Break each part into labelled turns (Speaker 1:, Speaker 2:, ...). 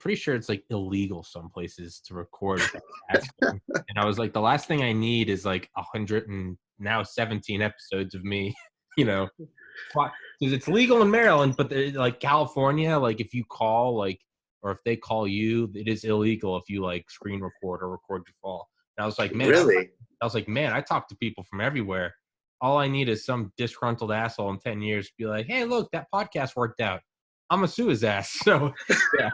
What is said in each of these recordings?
Speaker 1: pretty sure it's like illegal some places to record without asking. And I was like, the last thing I need is like 117 episodes of me, because it's legal in Maryland, but like California, like if you call, like, or if they call you, it is illegal if you like screen record or record your call. And I was like, man,
Speaker 2: really?
Speaker 1: I was like, man, I talk to people from everywhere. All I need is some disgruntled asshole in 10 years to be like, hey, look, that podcast worked out. I'm going to sue his ass. So, yeah.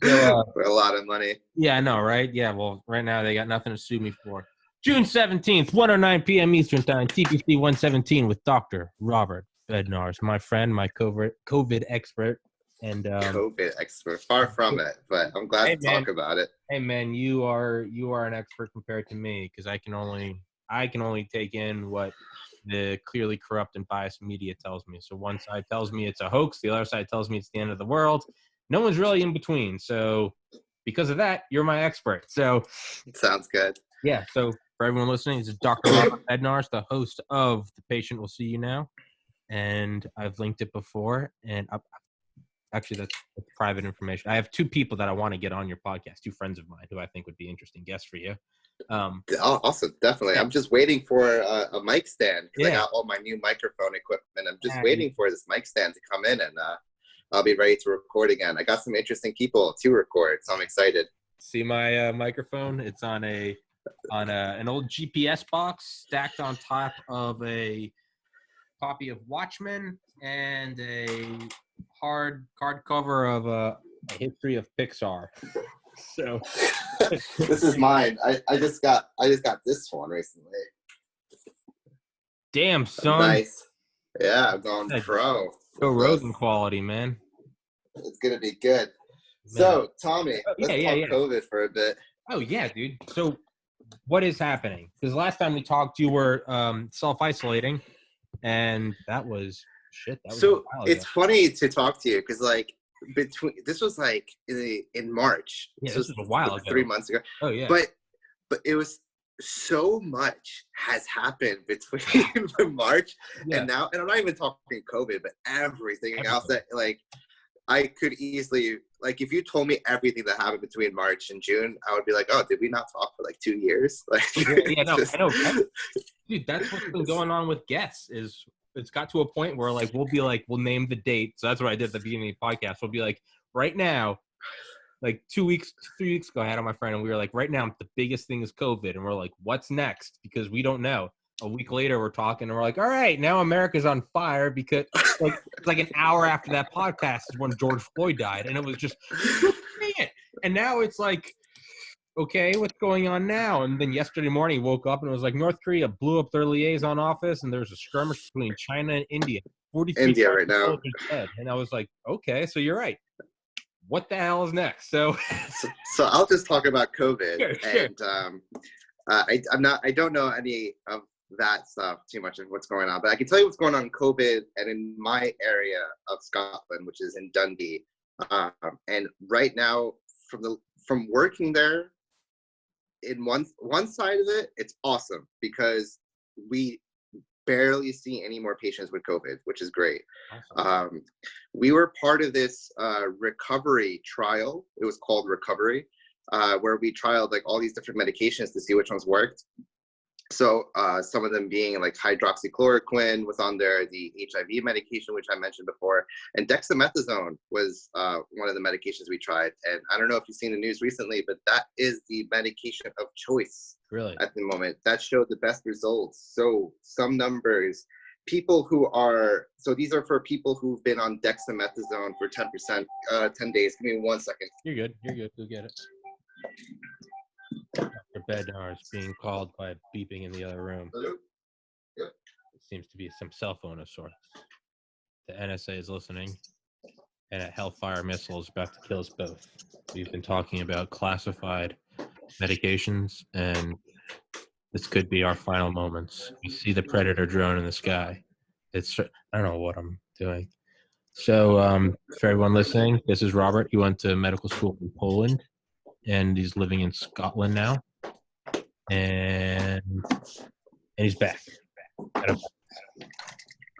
Speaker 2: For a lot of money.
Speaker 1: Yeah, I know, right? Yeah, well, right now they got nothing to sue me for. June 17th, 1:09 p.m. Eastern Time, TPC 117 with Dr. Robert Bednarz, my friend, my COVID expert. And
Speaker 2: COVID expert. Far from it, but I'm glad to talk about it.
Speaker 1: Hey, man, you are an expert compared to me because I can only take in what the clearly corrupt and biased media tells me. So one side tells me it's a hoax, the other side tells me it's the end of the world. No one's really in between. So because of that, you're my expert. So
Speaker 2: sounds good.
Speaker 1: Yeah. So for everyone listening, this is Dr. Robert Bednarz, the host of The Patient Will See You Now. And I've linked it before. And actually, that's private information. I have two people that I want to get on your podcast, two friends of mine who I think would be interesting guests for you.
Speaker 2: Awesome, definitely. Yeah. I'm just waiting for a mic stand because I got all my new microphone equipment. I'm just waiting for this mic stand to come in, and I'll be ready to record again. I got some interesting people to record, so I'm excited.
Speaker 1: See my microphone? It's on an old GPS box stacked on top of a copy of Watchmen and a hardcover of a history of Pixar. So
Speaker 2: this is mine. I just got this one recently.
Speaker 1: Damn, son.
Speaker 2: Nice. Yeah, I'm going pro.
Speaker 1: Joe Rogan quality, man.
Speaker 2: It's gonna be good. Man. So, Tommy, let's talk COVID for a bit.
Speaker 1: Oh yeah, dude. So what is happening? Because last time we talked, you were self-isolating, and that was shit. That was
Speaker 2: so it's funny to talk to you because this was like in March.
Speaker 1: Yeah, this was a while ago.
Speaker 2: 3 months ago.
Speaker 1: Oh yeah.
Speaker 2: But it was so much has happened between March and now, and I'm not even talking COVID, but everything else that I could easily, if you told me everything that happened between March and June, I would be like, oh, did we not talk for 2 years?
Speaker 1: I know. Dude, that's what's been going on with guests is it's got to a point where we'll be we'll name the date. So that's what I did at the beginning of the podcast. We'll be like, right now, 3 weeks ago, I had on my friend and we were like, right now, the biggest thing is COVID. And we're like, what's next? Because we don't know. A week later, we're talking and we're like, all right, now America's on fire because it's an hour after that podcast is when George Floyd died. And it was just, dang it. And now it's okay, what's going on now? And then yesterday morning, woke up and it was North Korea blew up their liaison office and there's a skirmish between China and India. 43
Speaker 2: India right now.
Speaker 1: Dead. And I was like, okay, so you're right. What the hell is next? So
Speaker 2: I'll just talk about COVID.
Speaker 1: Sure.
Speaker 2: And I don't know any of that stuff too much of what's going on, but I can tell you what's going on in COVID and in my area of Scotland, which is in Dundee. And right now, from working there, in one side of it, it's awesome because we barely see any more patients with COVID, which is great. Awesome. We were part of this recovery trial. It was called Recovery, where we trialed all these different medications to see which ones worked. So some of them being hydroxychloroquine was on there, the HIV medication, which I mentioned before, and dexamethasone was one of the medications we tried. And I don't know if you've seen the news recently, but that is the medication of choice at the moment. That showed the best results. So some numbers, people who are, so these are for people who've been on dexamethasone for 10%, 10 days. Give me 1 second.
Speaker 1: You're good. You'll get it. Dr. Bednarz being called by beeping in the other room.
Speaker 2: Hello? Yeah.
Speaker 1: It seems to be some cell phone of sorts. The NSA is listening, and a Hellfire missile is about to kill us both. We've been talking about classified medications, and this could be our final moments. We see the Predator drone in the sky. I don't know what I'm doing. So for everyone listening, this is Robert. He went to medical school in Poland. And he's living in Scotland now, and he's back.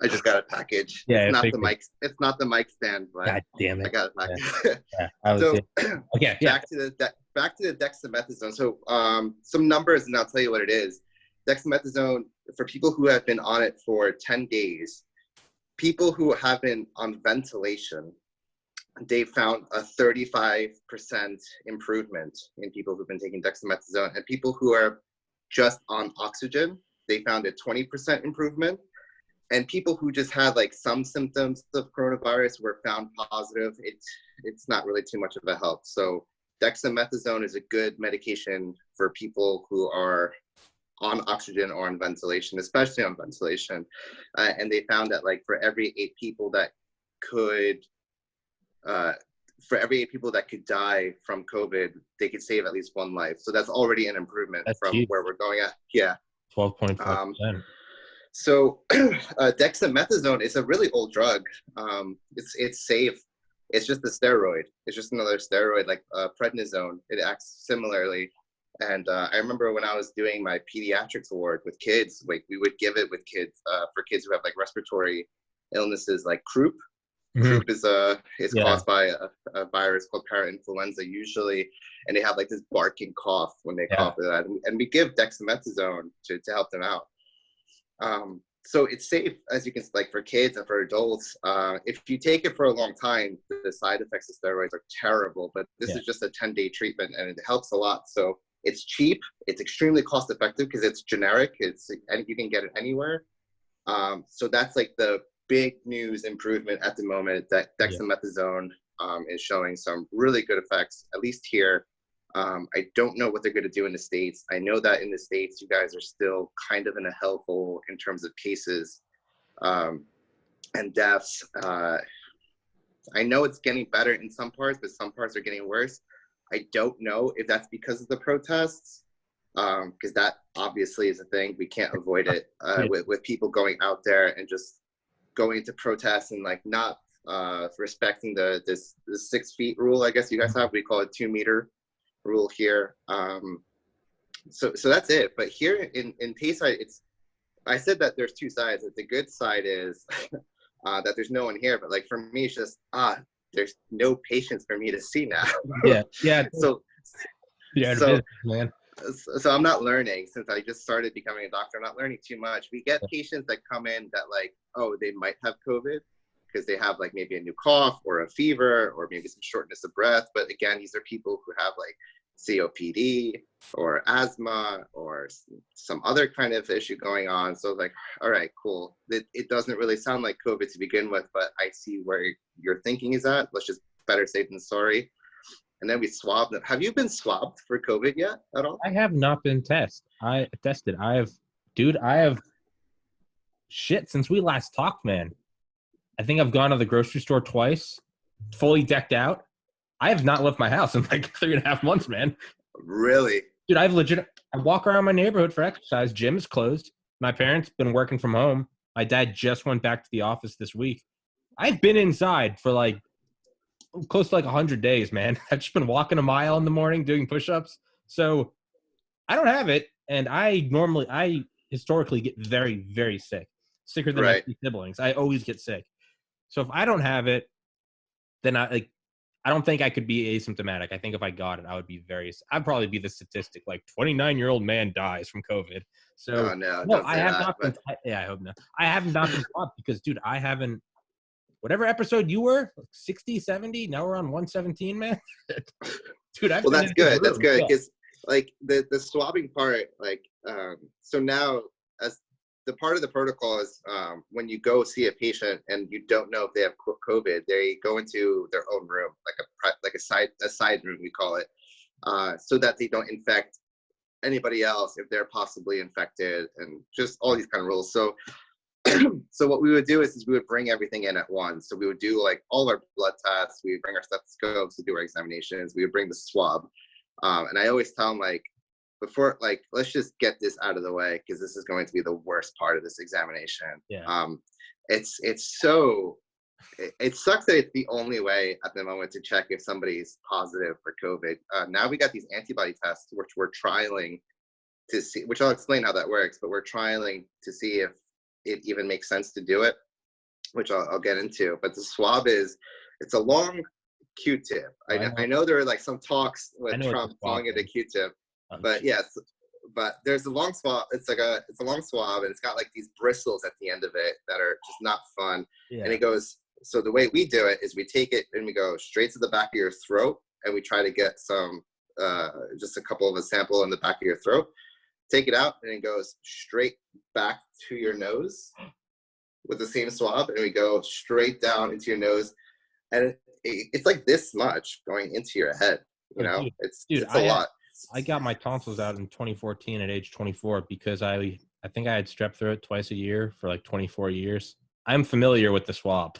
Speaker 2: I just got a package.
Speaker 1: Yeah,
Speaker 2: It's not the mic. It's not the mic stand, but
Speaker 1: God damn it.
Speaker 2: I got a package.
Speaker 1: Yeah, I was
Speaker 2: So
Speaker 1: okay. Yeah.
Speaker 2: back to the dexamethasone. So some numbers, and I'll tell you what it is. Dexamethasone, for people who have been on it for 10 days, people who have been on ventilation, they found a 35% improvement in people who've been taking dexamethasone, and people who are just on oxygen, they found a 20% improvement. And people who just had like some symptoms of coronavirus were found positive. It's not really too much of a help. So dexamethasone is a good medication for people who are on oxygen or on ventilation, especially on ventilation. And they found that like for every 8 people that could die from COVID, they could save at least 1 life. So that's already an improvement from where we're going at. Yeah.
Speaker 1: 12.5%.
Speaker 2: So dexamethasone is a really old drug. It's safe. It's just a steroid. It's just another steroid like prednisone. It acts similarly. And I remember when I was doing my pediatrics award with kids, like we would give it with kids for kids who have like respiratory illnesses like croup. Croup is caused by a virus called parainfluenza usually, and they have like this barking cough when they cough with that, and we give dexamethasone to help them out. So it's safe, as you can, like for kids and for adults. If you take it for a long time, the side effects of steroids are terrible, but this is just a 10-day treatment and it helps a lot. So it's cheap, it's extremely cost effective because it's generic, and you can get it anywhere. So that's like the big news improvement at the moment, that dexamethasone is showing some really good effects, at least here. I don't know what they're going to do in the States. I know that in the States, you guys are still kind of in a hellhole in terms of cases and deaths. I know it's getting better in some parts, but some parts are getting worse. I don't know if that's because of the protests, because that obviously is a thing. We can't avoid it with people going out there and just going to protests and like not respecting the 6 feet rule. I guess you guys have. We call it 2 meter rule here. So that's it. But here in Tayside, I said that there's 2 sides. That the good side is that there's no one here, but like for me, it's just there's no patients for me to see now.
Speaker 1: Yeah.
Speaker 2: So
Speaker 1: man.
Speaker 2: So I'm not learning since I just started becoming a doctor. I'm not learning too much. We get patients that come in that like, oh, they might have COVID because they have like maybe a new cough or a fever or maybe some shortness of breath. But again, these are people who have like COPD or asthma or some other kind of issue going on. So like, all right, cool. It doesn't really sound like COVID to begin with, but I see where your thinking is at. Let's just better safe than sorry. And then we swab them. Have you been swabbed for COVID yet at all?
Speaker 1: I have not been tested. I have shit since we last talked, man. I think I've gone to the grocery store twice, fully decked out. I have not left my house in like 3.5 months, man.
Speaker 2: Really?
Speaker 1: Dude, I walk around my neighborhood for exercise. Gym is closed. My parents been working from home. My dad just went back to the office this week. I've been inside for like close to like 100 days, man. I've just been walking a mile in the morning doing push-ups. So I don't have it. And I historically get very, very sick. Sicker than my 2 siblings. I always get sick. So if I don't have it, then I don't think I could be asymptomatic. I think if I got it, I'd probably be the statistic, like 29-year-old man dies from COVID. So I have not been. I hope not. I haven't not been swabbed because, dude, I haven't. Whatever episode you were, 60, 70, now we're on 117, man. Dude,
Speaker 2: well, that's good. That's good because like the swabbing part, like so now as the part of the protocol is when you go see a patient and you don't know if they have COVID, they go into their own room, like a side room, we call it, so that they don't infect anybody else if they're possibly infected, and just all these kind of rules. So so what we would do is we would bring everything in at once. So we would do like all our blood tests. We would bring our stethoscopes to do our examinations. We would bring the swab. And I always tell them like, before, like, let's just get this out of the way because this is going to be the worst part of this examination. It sucks that it's the only way at the moment to check if somebody's positive for COVID. Now we got these antibody tests, which we're trialing to see, which I'll explain how that works, but we're trialing to see if it even makes sense to do it. which I'll get into. But the swab it's a long Q-tip. I know there are like some talks with Trump calling it a Q-tip, but yes, but there's a long swab. It's a long swab, and it's got like these bristles at the end of it that are just not fun. And it goes. So the way we do it is we take it and we go straight to the back of your throat, and we try to get some, just a couple of a sample in the back of your throat. Take it out, and it goes straight back to your nose with the same swab, and we go straight down into your nose, and it's like this much going into your head. You know, it's a lot.
Speaker 1: I got my tonsils out in 2014 at age 24 because I think I had strep throat twice a year for like 24 years. I'm familiar with the swab.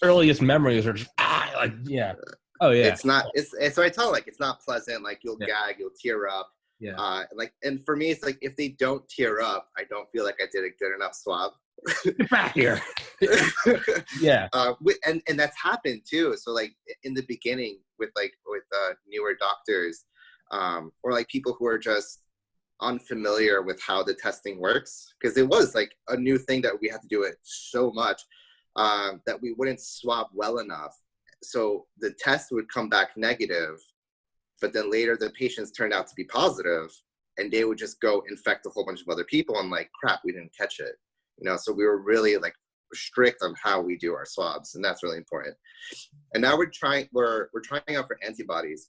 Speaker 1: Earliest memories are just Oh yeah.
Speaker 2: It's not. So I tell like it's not pleasant. Like you'll gag, you'll tear up.
Speaker 1: Yeah.
Speaker 2: And for me, it's like if they don't tear up, I don't feel like I did a good enough swab.
Speaker 1: Get back here. Yeah.
Speaker 2: And that's happened too. So like in the beginning with newer doctors, or like people who are just unfamiliar with how the testing works, because it was like a new thing that we had to do it so much that we wouldn't swab well enough. So the test would come back negative, but then later the patients turned out to be positive, and they would just go infect a whole bunch of other people, and like, crap, we didn't catch it. You know, so we were really like strict on how we do our swabs, and that's really important. And now we're trying out for antibodies,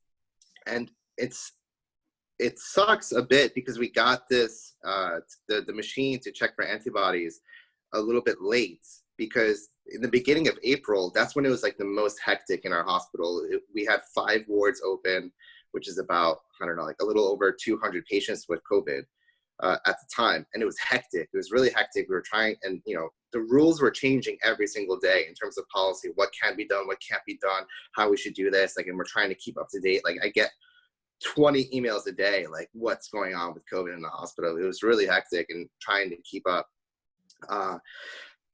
Speaker 2: and it sucks a bit because we got this the machine to check for antibodies a little bit late, because in the beginning of April, that's when it was like the most hectic in our hospital. We had 5 wards open, which is about, I don't know, like a little over 200 patients with COVID at the time. And it was hectic. It was really hectic. We were trying, and you know, the rules were changing every single day in terms of policy, what can be done, what can't be done, how we should do this. Like, and we're trying to keep up to date. Like I get 20 emails a day, like what's going on with COVID in the hospital. It was really hectic and trying to keep up.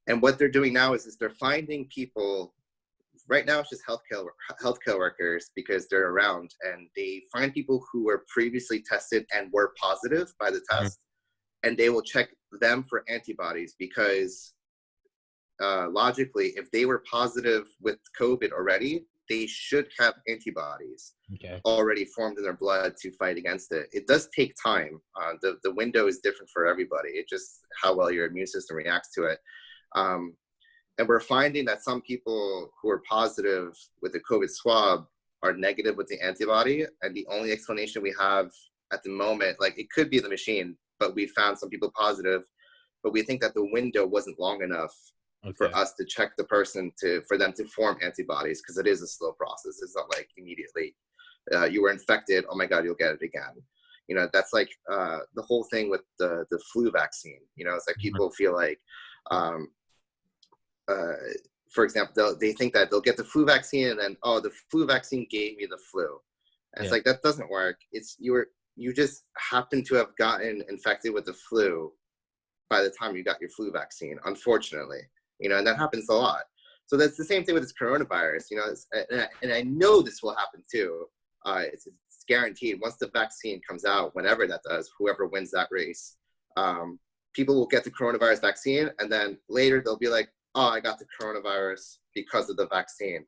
Speaker 2: And what they're doing now is they're finding people. Right now, it's just healthcare workers, because they're around, and they find people who were previously tested and were positive by the test, and they will check them for antibodies, because logically, if they were positive with COVID already, they should have antibodies already formed in their blood to fight against it. It does take time. The window is different for everybody. It's just how well your immune system reacts to it. And we're finding that some people who are positive with the COVID swab are negative with the antibody. And the only explanation we have at the moment, like it could be the machine, but we found some people positive, but we think that the window wasn't long enough for us to check the person for them to form antibodies, because it is a slow process. It's not like immediately you were infected, oh my God, you'll get it again. You know, that's like the whole thing with the flu vaccine. You know, it's like people feel like, for example, they think that they'll get the flu vaccine and then, oh, the flu vaccine gave me the flu. And it's like, that doesn't work. It's you just happen to have gotten infected with the flu by the time you got your flu vaccine, unfortunately. You know, and that happens a lot. So that's the same thing with this coronavirus. You know, and I know this will happen too. It's guaranteed. Once the vaccine comes out, whenever that does, whoever wins that race, people will get the coronavirus vaccine, and then later they'll be like, oh, I got the coronavirus because of the vaccine.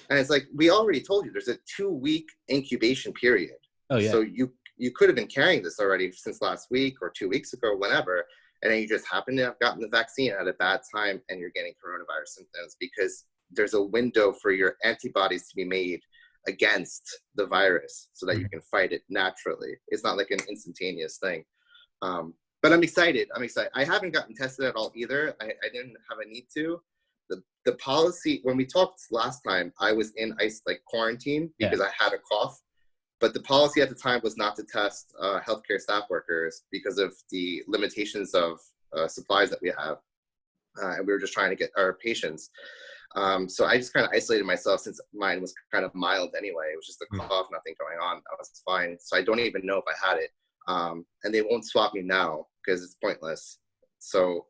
Speaker 2: And it's like, we already told you, there's a 2-week incubation period. Oh yeah. So you could have been carrying this already since last week or 2 weeks ago, whenever, and then you just happen to have gotten the vaccine at a bad time and you're getting coronavirus symptoms, because there's a window for your antibodies to be made against the virus so that you can fight it naturally. It's not like an instantaneous thing. But I'm excited. I haven't gotten tested at all either. I didn't have a need to. The policy, when we talked last time, I was in quarantine because I had a cough. But the policy at the time was not to test healthcare staff workers because of the limitations of supplies that we have. And we were just trying to get our patients. So I just kind of isolated myself, since mine was kind of mild anyway. It was just a cough, nothing going on. I was fine. So I don't even know if I had it. And they won't swab me now because it's pointless. So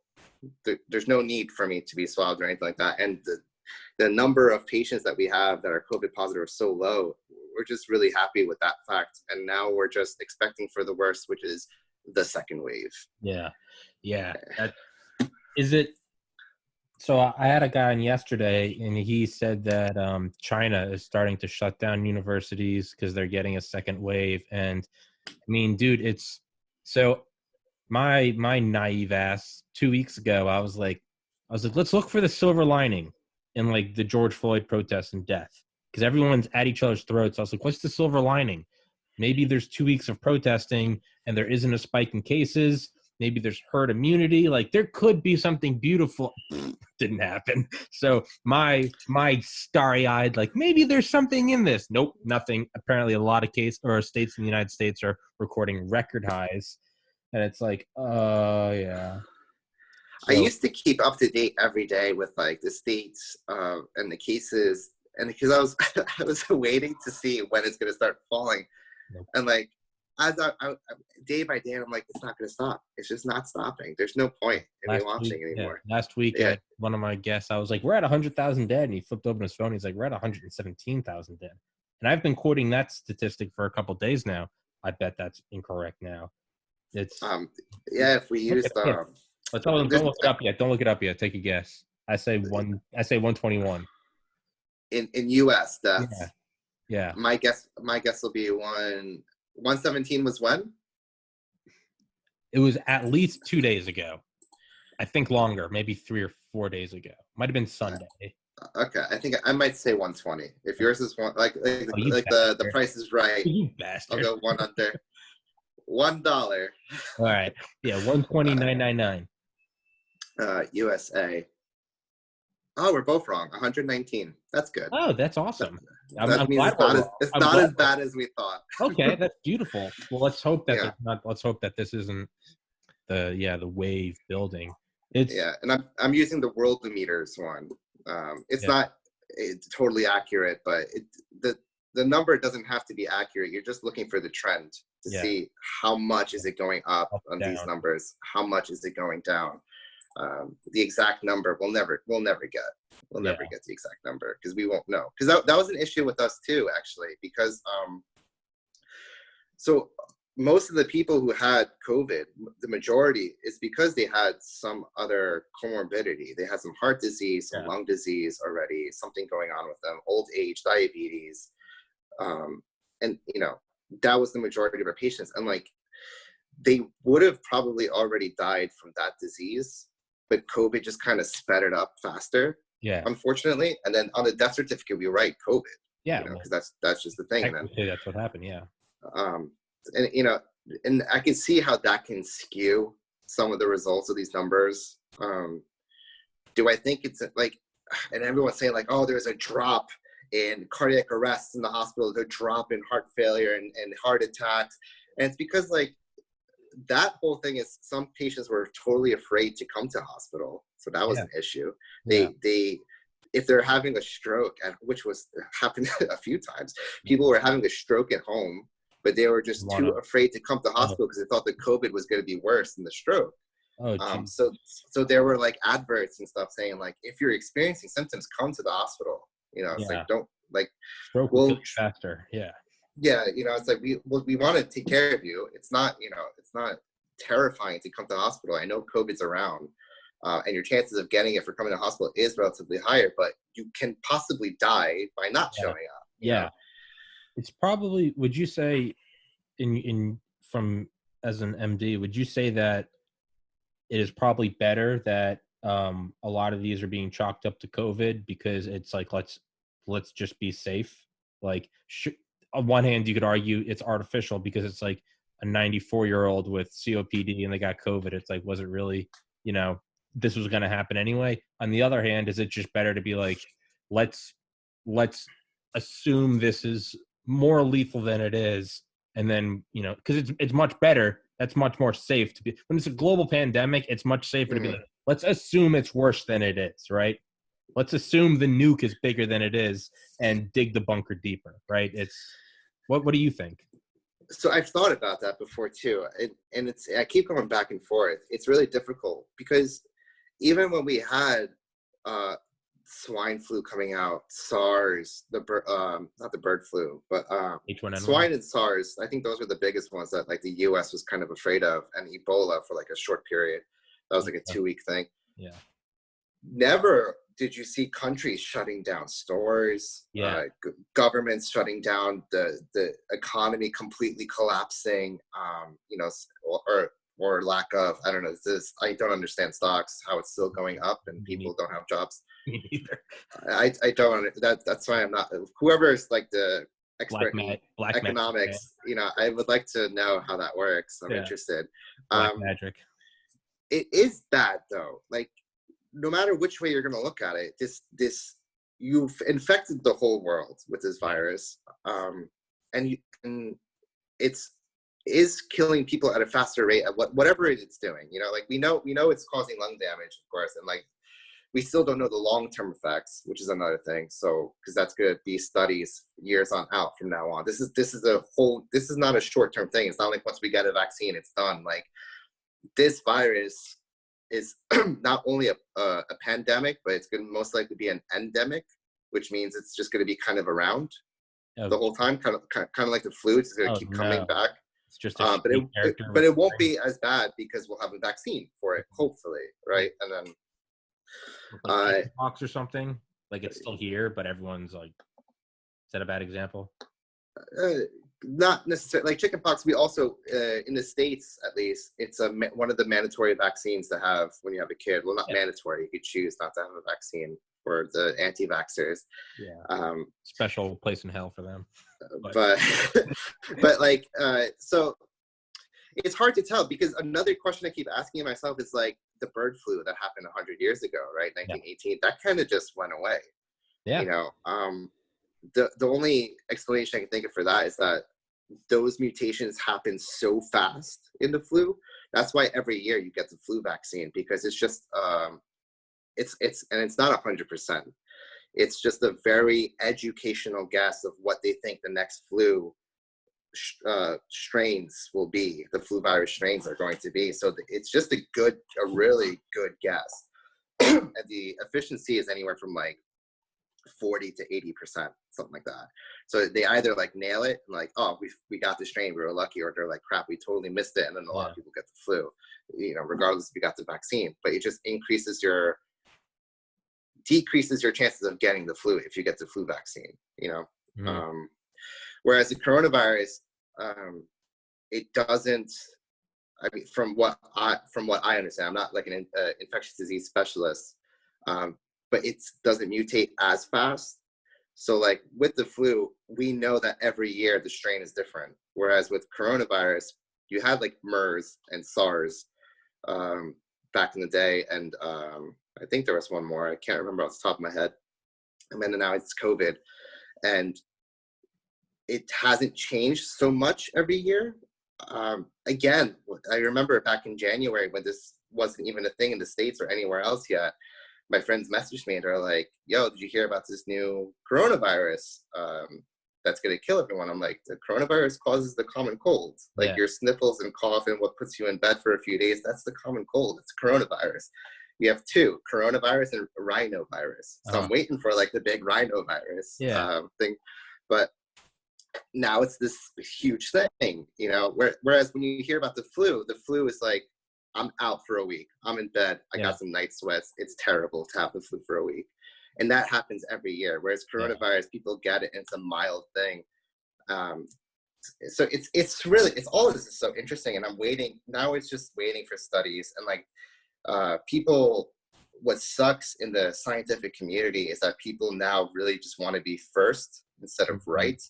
Speaker 2: there's no need for me to be swabbed or anything like that. And the number of patients that we have that are COVID positive are so low. We're just really happy with that fact. And now we're just expecting for the worst, which is the second wave.
Speaker 1: Yeah. Yeah. Is it, So I had a guy on yesterday, and he said that China is starting to shut down universities because they're getting a second wave. And I mean, dude, it's so my naive ass 2 weeks ago, I was like, let's look for the silver lining in like the George Floyd protests and death because everyone's at each other's throats. I was like, what's the silver lining? Maybe there's 2 weeks of protesting and there isn't a spike in cases. Maybe there's herd immunity. Like there could be something beautiful. Didn't happen. So my starry-eyed, like maybe there's something in this. Nope, nothing. Apparently, a lot of states in the United States are recording record highs, and it's like, oh yeah.
Speaker 2: I
Speaker 1: So
Speaker 2: used to keep up to date every day with like the states and the cases, and because I was I was waiting to see when it's going to start falling,
Speaker 1: nope.
Speaker 2: and like as I day by day, I'm like, it's not going to stop. It's just not stopping. There's no point in me watching anymore.
Speaker 1: Last week,
Speaker 2: Yeah.
Speaker 1: one of my guests, I was like, we're at 100,000 dead, and he flipped open his phone. He's like, we're at 117,000 dead, and I've been quoting that statistic for a couple of days now. I bet that's incorrect now. It's
Speaker 2: Yeah, if we used
Speaker 1: Let's don't look it up yet. Don't look it up yet. Take a guess. I say 121.
Speaker 2: in US, that's
Speaker 1: Yeah.
Speaker 2: my guess will be 117 was when?
Speaker 1: It was at least 2 days ago. I think longer, maybe 3 or 4 days ago. Might have been Sunday.
Speaker 2: Okay, I think I might say 120. If yours is one, like the price is right.
Speaker 1: You bastard.
Speaker 2: I'll go one under. $1.
Speaker 1: All right. Yeah, 129.99.
Speaker 2: USA. Oh, we're both wrong. 119. That's good.
Speaker 1: Oh, that's awesome.
Speaker 2: That means it's not as bad as we thought.
Speaker 1: Okay, that's beautiful. Well, let's hope that let's hope that this isn't the wave building.
Speaker 2: And I'm using the Worldometers one. It's totally accurate, but the number doesn't have to be accurate. You're just looking for the trend to see how much is it going up on these numbers, how much is it going down. The exact number we'll never get. We'll never get the exact number because we won't know. Because that was an issue with us too, actually, because so most of the people who had COVID, the majority is because they had some other comorbidity. They had some heart disease, some lung disease already, something going on with them, old age, diabetes. And that was the majority of our patients. And like, they would have probably already died from that disease, but COVID just kind of sped it up faster.
Speaker 1: Yeah.
Speaker 2: Unfortunately. And then on the death certificate, we write COVID.
Speaker 1: Yeah.
Speaker 2: Because that's just the thing. And then,
Speaker 1: that's what happened. Yeah.
Speaker 2: And I can see how that can skew some of the results of these numbers. Do I think it's like, and everyone's saying like, oh, there's a drop in cardiac arrests in the hospital, the drop in heart failure and heart attacks. And it's because like that whole thing is some patients were totally afraid to come to hospital. So that was an issue. They if they're having a stroke, which happened a few times, people were having a stroke at home, but they were just too afraid to come to hospital because they thought the COVID was going to be worse than the stroke. So there were like adverts and stuff saying like, if you're experiencing symptoms, come to the hospital. It's like, don't like
Speaker 1: stroke will kill you faster.
Speaker 2: It's like we want to take care of you. It's not terrifying to come to the hospital. I know COVID's around, and your chances of getting it for coming to the hospital is relatively higher, but you can possibly die by not showing up. You know?
Speaker 1: It's probably, would you say from as an MD, would you say that it is probably better that a lot of these are being chalked up to COVID because it's like, let's just be safe. Like on one hand, you could argue it's artificial because it's like a 94-year-old with COPD and they got COVID. It's like, was it really, this was going to happen anyway? On the other hand, is it just better to be like, let's assume this is more lethal than it is, and then because it's much better. That's much more safe to be when it's a global pandemic. It's much safer to be like, let's assume it's worse than it is, right? Let's assume the nuke is bigger than it is and dig the bunker deeper, right? It's what do you think?
Speaker 2: So I've thought about that before too, and I keep going back and forth. It's really difficult because even when we had swine flu coming out, SARS, not the bird flu, but
Speaker 1: H1N1.
Speaker 2: Swine and SARS, I think those were the biggest ones that like the US was kind of afraid of, and Ebola for like a short period. That was like a 2-week thing.
Speaker 1: Yeah.
Speaker 2: never did you see countries shutting down stores, governments shutting down, the economy completely collapsing, you know, or lack of, I don't know, I don't understand stocks, how it's still going up and people don't have jobs.
Speaker 1: Me neither.
Speaker 2: I don't, that's why I'm not, whoever is like the expert in
Speaker 1: Black
Speaker 2: economics,
Speaker 1: magic,
Speaker 2: you know, I would like to know how that works. I'm interested.
Speaker 1: Black magic.
Speaker 2: It is bad though. Like, no matter which way you're going to look at it, you've infected the whole world with this virus, and it's is killing people at a faster rate at whatever it's doing. You know, like we know it's causing lung damage, of course, and like we still don't know the long-term effects, which is another thing. So, because that's going to be studies years on out from now on. This is not a short-term thing. It's not like once we get a vaccine, it's done. Like, this virus is not only a pandemic, but it's going to most likely be an endemic, which means it's just going to be kind of around the whole time, kind of like the flu. It's going to keep coming back.
Speaker 1: It's just
Speaker 2: but it won't be as bad because we'll have a vaccine for it, hopefully, right? And then
Speaker 1: like pox or something, like it's still here, but everyone's like, is that a bad example?
Speaker 2: Not necessarily. Like chickenpox, we also in the States, at least, it's one of the mandatory vaccines to have when you have a kid. Well, not mandatory, you could choose not to have a vaccine for the anti-vaxxers.
Speaker 1: Special place in hell for them,
Speaker 2: but like so it's hard to tell, because another question I keep asking myself is like the bird flu that happened 100 years ago, right? 1918, that kind of just went away. You know, the only explanation I can think of for that is that those mutations happen so fast in the flu. That's why every year you get the flu vaccine, because it's just it's not 100%. It's just a very educational guess of what they think the next flu strains will be. The flu virus strains are going to be. So it's just a really good guess. And the efficiency is anywhere from like 40 to 80%, something like that. So they either like nail it and like, oh, we got the strain, we were lucky, or they're like, crap, we totally missed it, and then a lot of people get the flu, you know, regardless if you got the vaccine. But it just decreases your chances of getting the flu if you get the flu vaccine, you know. Whereas the coronavirus, it doesn't. I mean, from what I understand, I'm not like an infectious disease specialist, but it doesn't mutate as fast. So like with the flu, we know that every year the strain is different. Whereas with coronavirus, you had like MERS and SARS back in the day, and I think there was one more. I can't remember off the top of my head. And then now it's COVID, and it hasn't changed so much every year. Again, I remember back in January when this wasn't even a thing in the States or anywhere else yet, my friends messaged me and they're like, yo, did you hear about this new coronavirus that's going to kill everyone? I'm like, the coronavirus causes the common cold. Like your sniffles and cough and what puts you in bed for a few days, that's the common cold. It's coronavirus. We have two, coronavirus and rhinovirus. So I'm waiting for like the big rhinovirus thing. But now it's this huge thing, you know, whereas when you hear about the flu is like, I'm out for a week. I'm in bed. I got some night sweats. It's terrible to have the flu for a week. And that happens every year. Whereas coronavirus, people get it and it's a mild thing. So it's all this is so interesting. And I'm waiting. Now it's just waiting for studies. And like what sucks in the scientific community is that people now really just want to be first instead of right.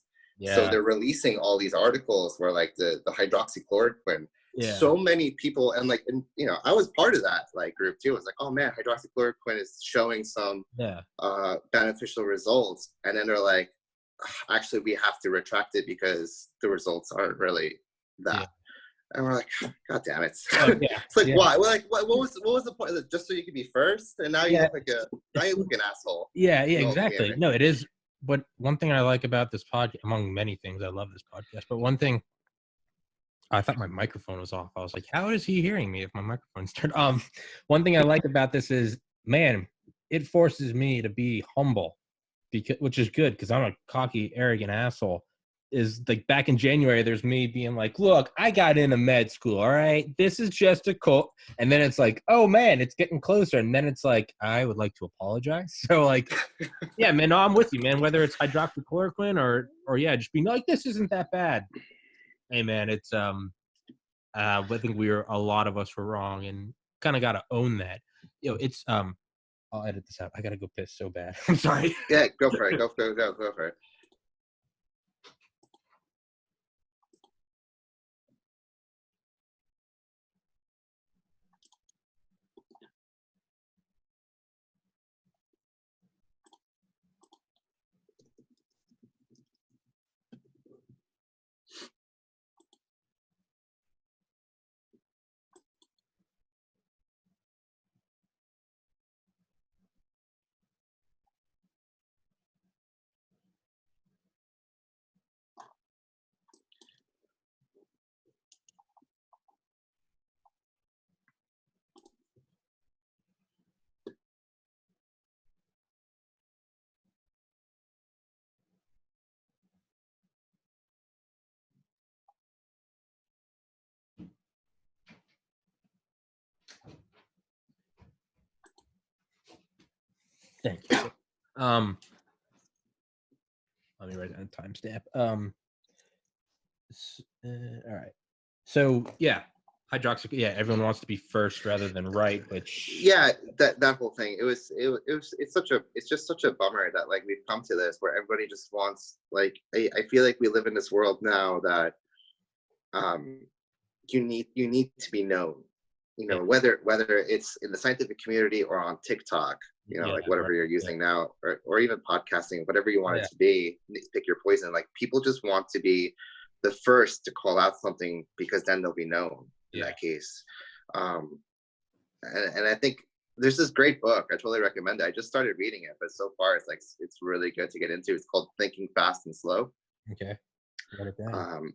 Speaker 2: So they're releasing all these articles where like the hydroxychloroquine, so many people, and like, and, you know, I was part of that like group too. It's like, oh man, hydroxychloroquine is showing some beneficial results, and then they're like, actually we have to retract it because the results aren't really that. And we're like, God damn it! It's like, why? We're like, what was the point? Just so you could be first, and now you look like an asshole.
Speaker 1: Yeah, exactly. No, it is. But one thing I like about this podcast, among many things, I love this podcast. But one thing, I thought my microphone was off. I was like, how is he hearing me if my microphone's turned? One thing I like about this is, man, it forces me to be humble, which is good because I'm a cocky, arrogant asshole. is like back in January, there's me being like, look, I got into med school. All right. This is just a cold. And then it's like, oh man, it's getting closer. And then it's like, I would like to apologize. So like, yeah, man, no, I'm with you, man. Whether it's hydroxychloroquine or yeah, just being like, this isn't that bad. Hey man, it's I think a lot of us were wrong and kind of got to own that. It's I'll edit this out. I gotta go piss so bad. I'm sorry.
Speaker 2: Yeah, go for it. Go for it.
Speaker 1: Thank you. Let me write down a timestamp. All right. So yeah, yeah, everyone wants to be first rather than right, which
Speaker 2: yeah, that whole thing. It's just such a bummer that like we've come to this where everybody just wants like I feel like we live in this world now that you need to be known. Whether it's in the scientific community or on TikTok, like whatever you're using now, or even podcasting, whatever you want it to be, pick your poison. Like people just want to be the first to call out something because then they'll be known in that case. And I think there's this great book. I totally recommend it. I just started reading it, but so far it's really good to get into. It's called Thinking Fast and Slow.
Speaker 1: Okay. Write it down.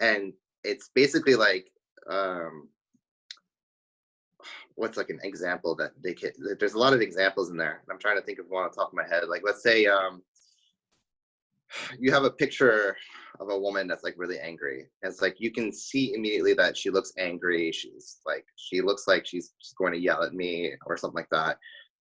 Speaker 2: And it's basically like what's like an example that they can, there's a lot of examples in there. I'm trying to think of one on the top of my head. Like let's say you have a picture of a woman that's like really angry. And it's like you can see immediately that she looks angry. She looks like she's going to yell at me or something like that.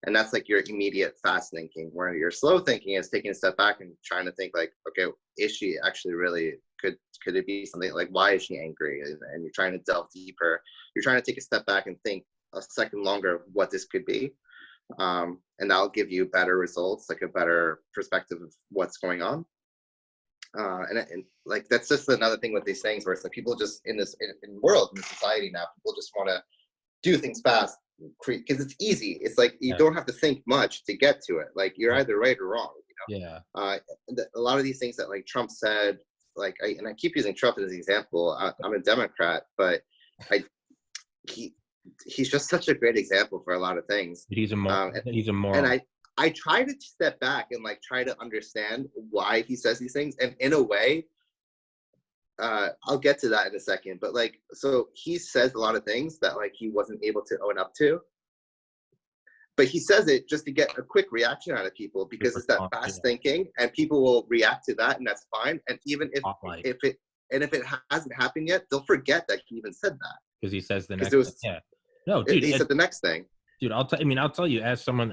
Speaker 2: And that's like your immediate fast thinking, where your slow thinking is taking a step back and trying to think like, okay, is she actually really, could it be something like, why is she angry? And you're trying to delve deeper. You're trying to take a step back and think a second longer of what this could be. And that'll give you better results, like a better perspective of what's going on. And like, that's just another thing with these things where it's like people just in this in world, in society now, people just want to do things fast because it's easy. It's like you don't have to think much to get to it. Like you're either right or wrong. A lot of these things that like Trump said, like I keep using Trump as an example. I'm a Democrat, but he's just such a great example for a lot of things.
Speaker 1: He's a moron.
Speaker 2: And I try to step back and like try to understand why he says these things. And in a way, I'll get to that in a second. But like, so he says a lot of things that like he wasn't able to own up to. But he says it just to get a quick reaction out of people because it's that fast thinking, and people will react to that, and that's fine. And even if it hasn't happened yet, they'll forget that he even said that
Speaker 1: because he says the next thing. Yeah. No, dude.
Speaker 2: He said the next thing.
Speaker 1: Dude, I'll tell you, as someone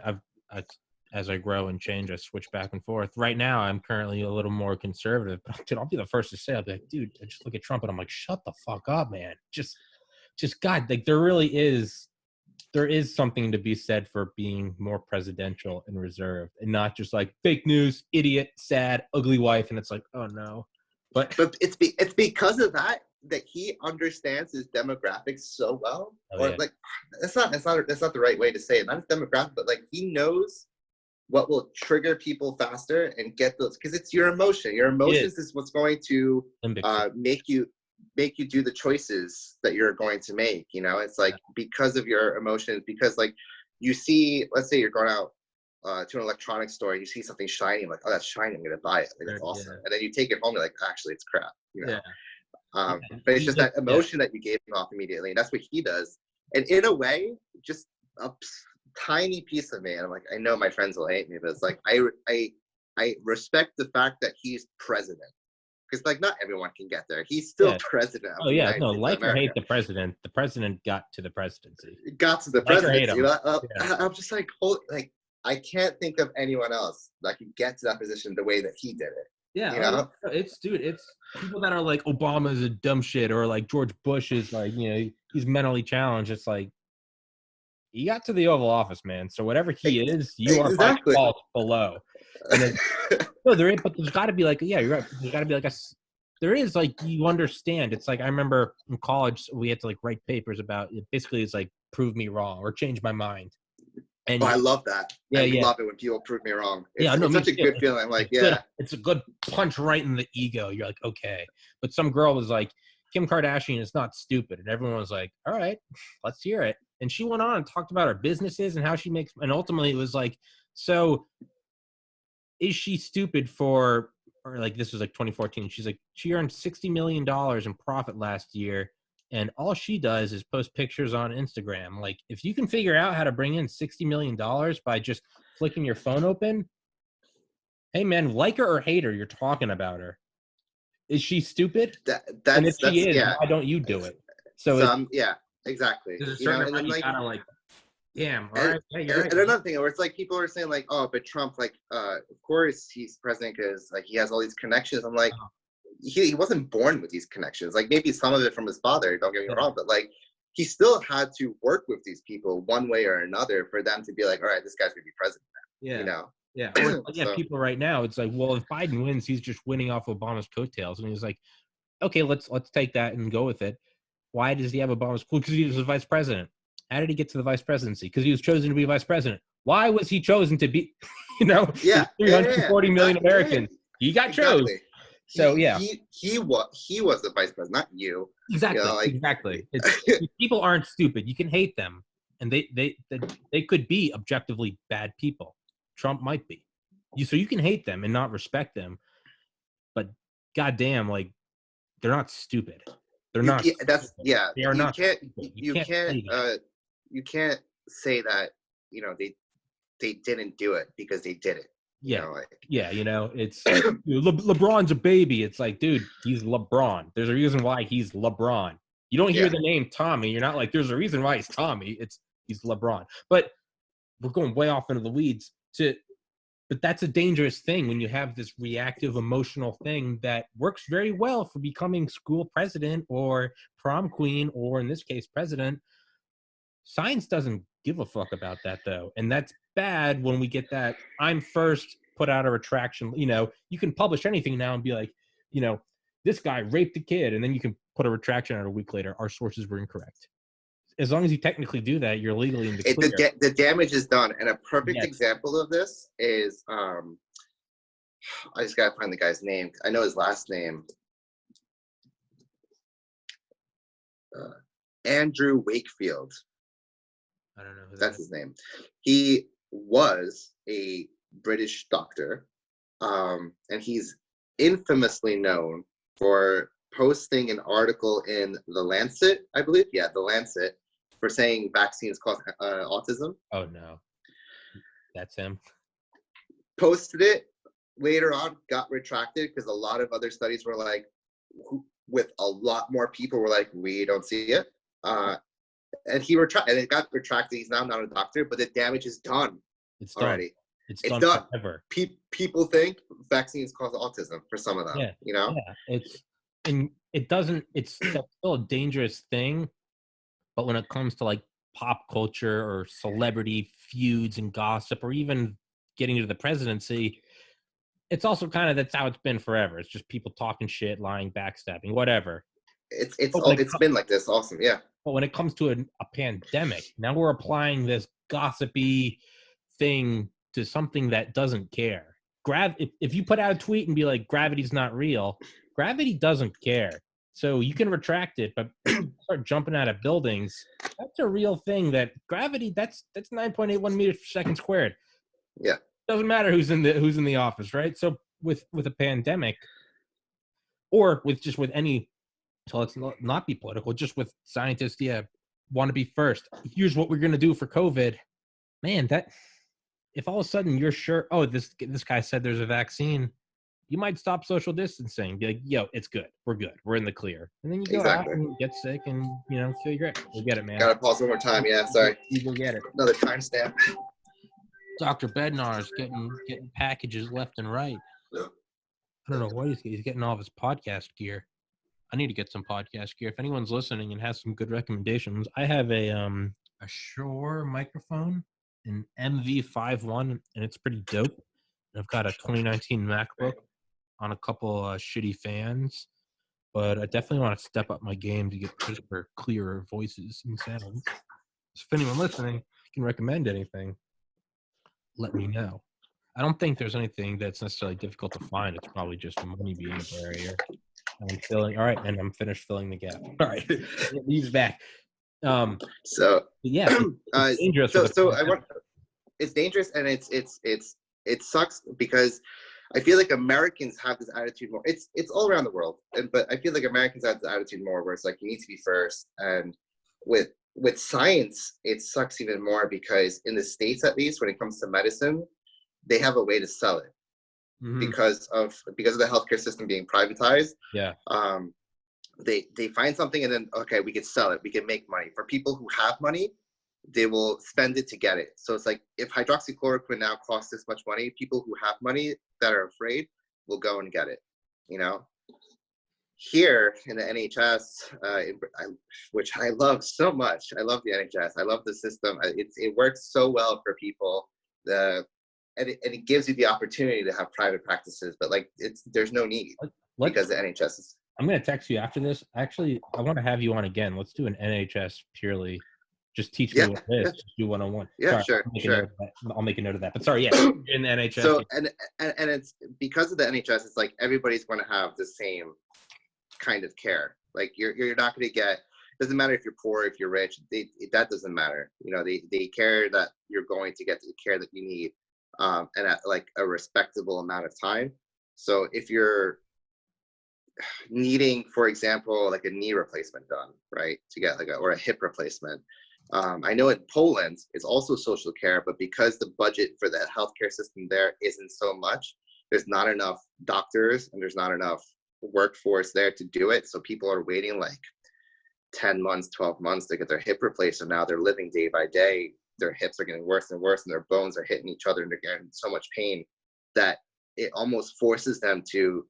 Speaker 1: as I grow and change, I switch back and forth. Right now, I'm currently a little more conservative, but dude, I'll be the first to say, I'll be like, dude, I just look at Trump and I'm like, shut the fuck up, man. Just God, like there is something to be said for being more presidential and reserved and not just like fake news, idiot, sad, ugly wife. And it's like, oh no. But
Speaker 2: it's because of that he understands his demographics so well. Like that's not the right way to say it. Not his demographic, but like he knows what will trigger people faster and get those, because it's your emotion. Your emotions is what's going to make you do the choices that you're going to make. It's like because of your emotions, because like you see, let's say you're going out to an electronics store, you see something shiny, I'm like, oh, that's shiny, I'm gonna buy it. Like, that's awesome. And then you take it home, you're like, actually it's crap. But it's just that emotion that you gave off immediately, and that's what he does. And in a way, just a tiny piece of me, and I'm like, I know my friends will hate me, but it's like I I respect the fact that he's president. Because like not everyone can get there. He's still president of the United States
Speaker 1: like
Speaker 2: of America.
Speaker 1: or hate the president got to the presidency.
Speaker 2: It got to the
Speaker 1: Like or hate
Speaker 2: presidency.
Speaker 1: him.
Speaker 2: I'm just like, I can't think of anyone else that could get to that position the way that he did it.
Speaker 1: Yeah,
Speaker 2: you know?
Speaker 1: it's people that are like Obama is a dumb shit or like George Bush is like, he's mentally challenged. It's like he got to the Oval Office, man. So whatever he is, you are by default below. And but there's got to be like, yeah, you're right. There's got to be like there is like, you understand. It's like, I remember in college we had to like write papers about it. Basically, it's like prove me wrong or change my mind. And
Speaker 2: I love that.
Speaker 1: Yeah,
Speaker 2: I love it when people prove me wrong. It's such a good feeling. Like,
Speaker 1: it's a good punch right in the ego. You're like, okay. But some girl was like, Kim Kardashian is not stupid, and everyone was like, all right, let's hear it. And she went on and talked about her businesses and how she makes. And ultimately, it was like, so is she stupid for? Or like this was like 2014. She's like, she earned $60 million in profit last year. And all she does is post pictures on Instagram. Like, if you can figure out how to bring in $60 million by just flicking your phone open, hey, man, like her or hate her, you're talking about her. Is she stupid? And if she is, why don't you do it? So
Speaker 2: yeah, exactly.
Speaker 1: There's a certain amount you gotta like, damn, all right. Yeah, you're right.
Speaker 2: And another thing where it's like people are saying like, oh, but Trump, like, of course he's president because like he has all these connections. I'm like, he wasn't born with these connections. Like maybe some of it from his father, don't get me wrong, but like he still had to work with these people one way or another for them to be like, all right, this guy's gonna be president now.
Speaker 1: Yeah.
Speaker 2: You know?
Speaker 1: Yeah. Or, people right now, it's like, well, if Biden wins, he's just winning off Obama's coattails. And he's like, okay, let's take that and go with it. Why does he have Obama's cool? Because he was the vice president. How did he get to the vice presidency? Because he was chosen to be vice president. Why was he chosen to be, 340 million Americans? He got chosen. So
Speaker 2: he was the vice president, not you.
Speaker 1: Exactly. Exactly. People aren't stupid. You can hate them, and they could be objectively bad people. Trump might be. So you can hate them and not respect them, but goddamn, like they're not stupid. They're not.
Speaker 2: They are not. You can't say that they didn't do it because they did it.
Speaker 1: Yeah, it's LeBron's a baby. It's like, dude, he's LeBron. There's a reason why he's LeBron. You don't hear the name Tommy. You're not like, there's a reason why he's Tommy. He's LeBron. But we're going way off into the weeds. But that's a dangerous thing when you have this reactive, emotional thing that works very well for becoming school president or prom queen, or in this case, president. Science doesn't give a fuck about that, though. And that's bad when we get that I'm first, put out a retraction. You can publish anything now and be like, this guy raped a kid. And then you can put a retraction out a week later. Our sources were incorrect. As long as you technically do that, you're legally in the clear.
Speaker 2: The damage is done. And a perfect example of this is, I just got to find the guy's name. I know his last name. Andrew Wakefield.
Speaker 1: I don't know.
Speaker 2: That's his name. He was a British doctor, and he's infamously known for posting an article in The Lancet, I believe. Yeah, The Lancet, for saying vaccines cause autism.
Speaker 1: Oh, no. That's him.
Speaker 2: Posted it. Later on, got retracted because a lot of other studies were like, with a lot more people were like, we don't see it. And it got retracted. He's now not a doctor, but the damage is done.
Speaker 1: It's
Speaker 2: already.
Speaker 1: Done. It's done forever.
Speaker 2: People think vaccines cause autism for some of them.
Speaker 1: Yeah.
Speaker 2: Yeah.
Speaker 1: It's still a dangerous thing, but when it comes to like pop culture or celebrity feuds and gossip, or even getting to the presidency, it's also kind of, that's how it's been forever. It's just people talking shit, lying, backstabbing, whatever.
Speaker 2: It's been like this. Awesome. Yeah.
Speaker 1: But when it comes to a pandemic, now we're applying this gossipy thing to something that doesn't care. If you put out a tweet and be like, gravity's not real, gravity doesn't care. So you can retract it, but start jumping out of buildings. That's a real thing. That gravity, that's 9.81 meters per second squared.
Speaker 2: Yeah.
Speaker 1: Doesn't matter who's in the office, right? So with a pandemic, or with any, so let's not be political, just with scientists, want to be first. Here's what we're going to do for COVID. Man, if all of a sudden you're sure, oh, this guy said there's a vaccine, you might stop social distancing. Be like, yo, it's good. We're good. We're in the clear. And then you go out
Speaker 2: Exactly.
Speaker 1: and get sick and, kill your grit. We'll get it, man.
Speaker 2: Gotta pause one more time. Yeah, sorry.
Speaker 1: You go get it.
Speaker 2: Another timestamp.
Speaker 1: Dr. Bednar's getting packages left and right. I don't know what he's getting all of his podcast gear. I need to get some podcast gear. If anyone's listening and has some good recommendations, I have a Shure microphone, an MV51, and it's pretty dope. And I've got a 2019 MacBook on a couple shitty fans, but I definitely want to step up my game to get crisper, clearer voices and sounds. So if anyone listening can recommend anything, let me know. I don't think there's anything that's necessarily difficult to find. It's probably just a money being a barrier. I'm filling. All right, and I'm finished filling the gap. All right, he's back.
Speaker 2: So
Speaker 1: yeah, it's dangerous.
Speaker 2: It's dangerous, and it sucks because I feel like Americans have this attitude more. It's all around the world, but I feel like Americans have this attitude more where it's like you need to be first. And with science, it sucks even more because in the States, at least, when it comes to medicine, they have a way to sell it because of the healthcare system being privatized.
Speaker 1: Yeah.
Speaker 2: They find something and then okay, we could sell it. We can make money. For people who have money, they will spend it to get it. So it's like if hydroxychloroquine now costs this much money, people who have money that are afraid will go and get it. Here in the NHS, which I love so much. I love the NHS. I love the system. It works so well for people. And it gives you the opportunity to have private practices, but like there's no need because the NHS is.
Speaker 1: I'm going to text you after this. Actually, I want to have you on again. Let's do an NHS purely. Just teach me what it is. Just do one-on-one.
Speaker 2: Yeah,
Speaker 1: sorry,
Speaker 2: sure.
Speaker 1: I'll make a note of that. But sorry, yeah, in the NHS.
Speaker 2: So and it's because of the NHS. It's like everybody's going to have the same kind of care. Like you're not going to get. Doesn't matter if you're poor, if you're rich. That doesn't matter. They care that you're going to get the care that you need, and at like a respectable amount of time. So if you're needing, for example, like a knee replacement done, right, to get or a hip replacement. I know in Poland it's also social care, but because the budget for the healthcare system there isn't so much, there's not enough doctors and there's not enough workforce there to do it. So people are waiting like 10 months, 12 months to get their hip replaced. And now they're living day by day. Their hips are getting worse and worse and their bones are hitting each other and they're getting so much pain that it almost forces them to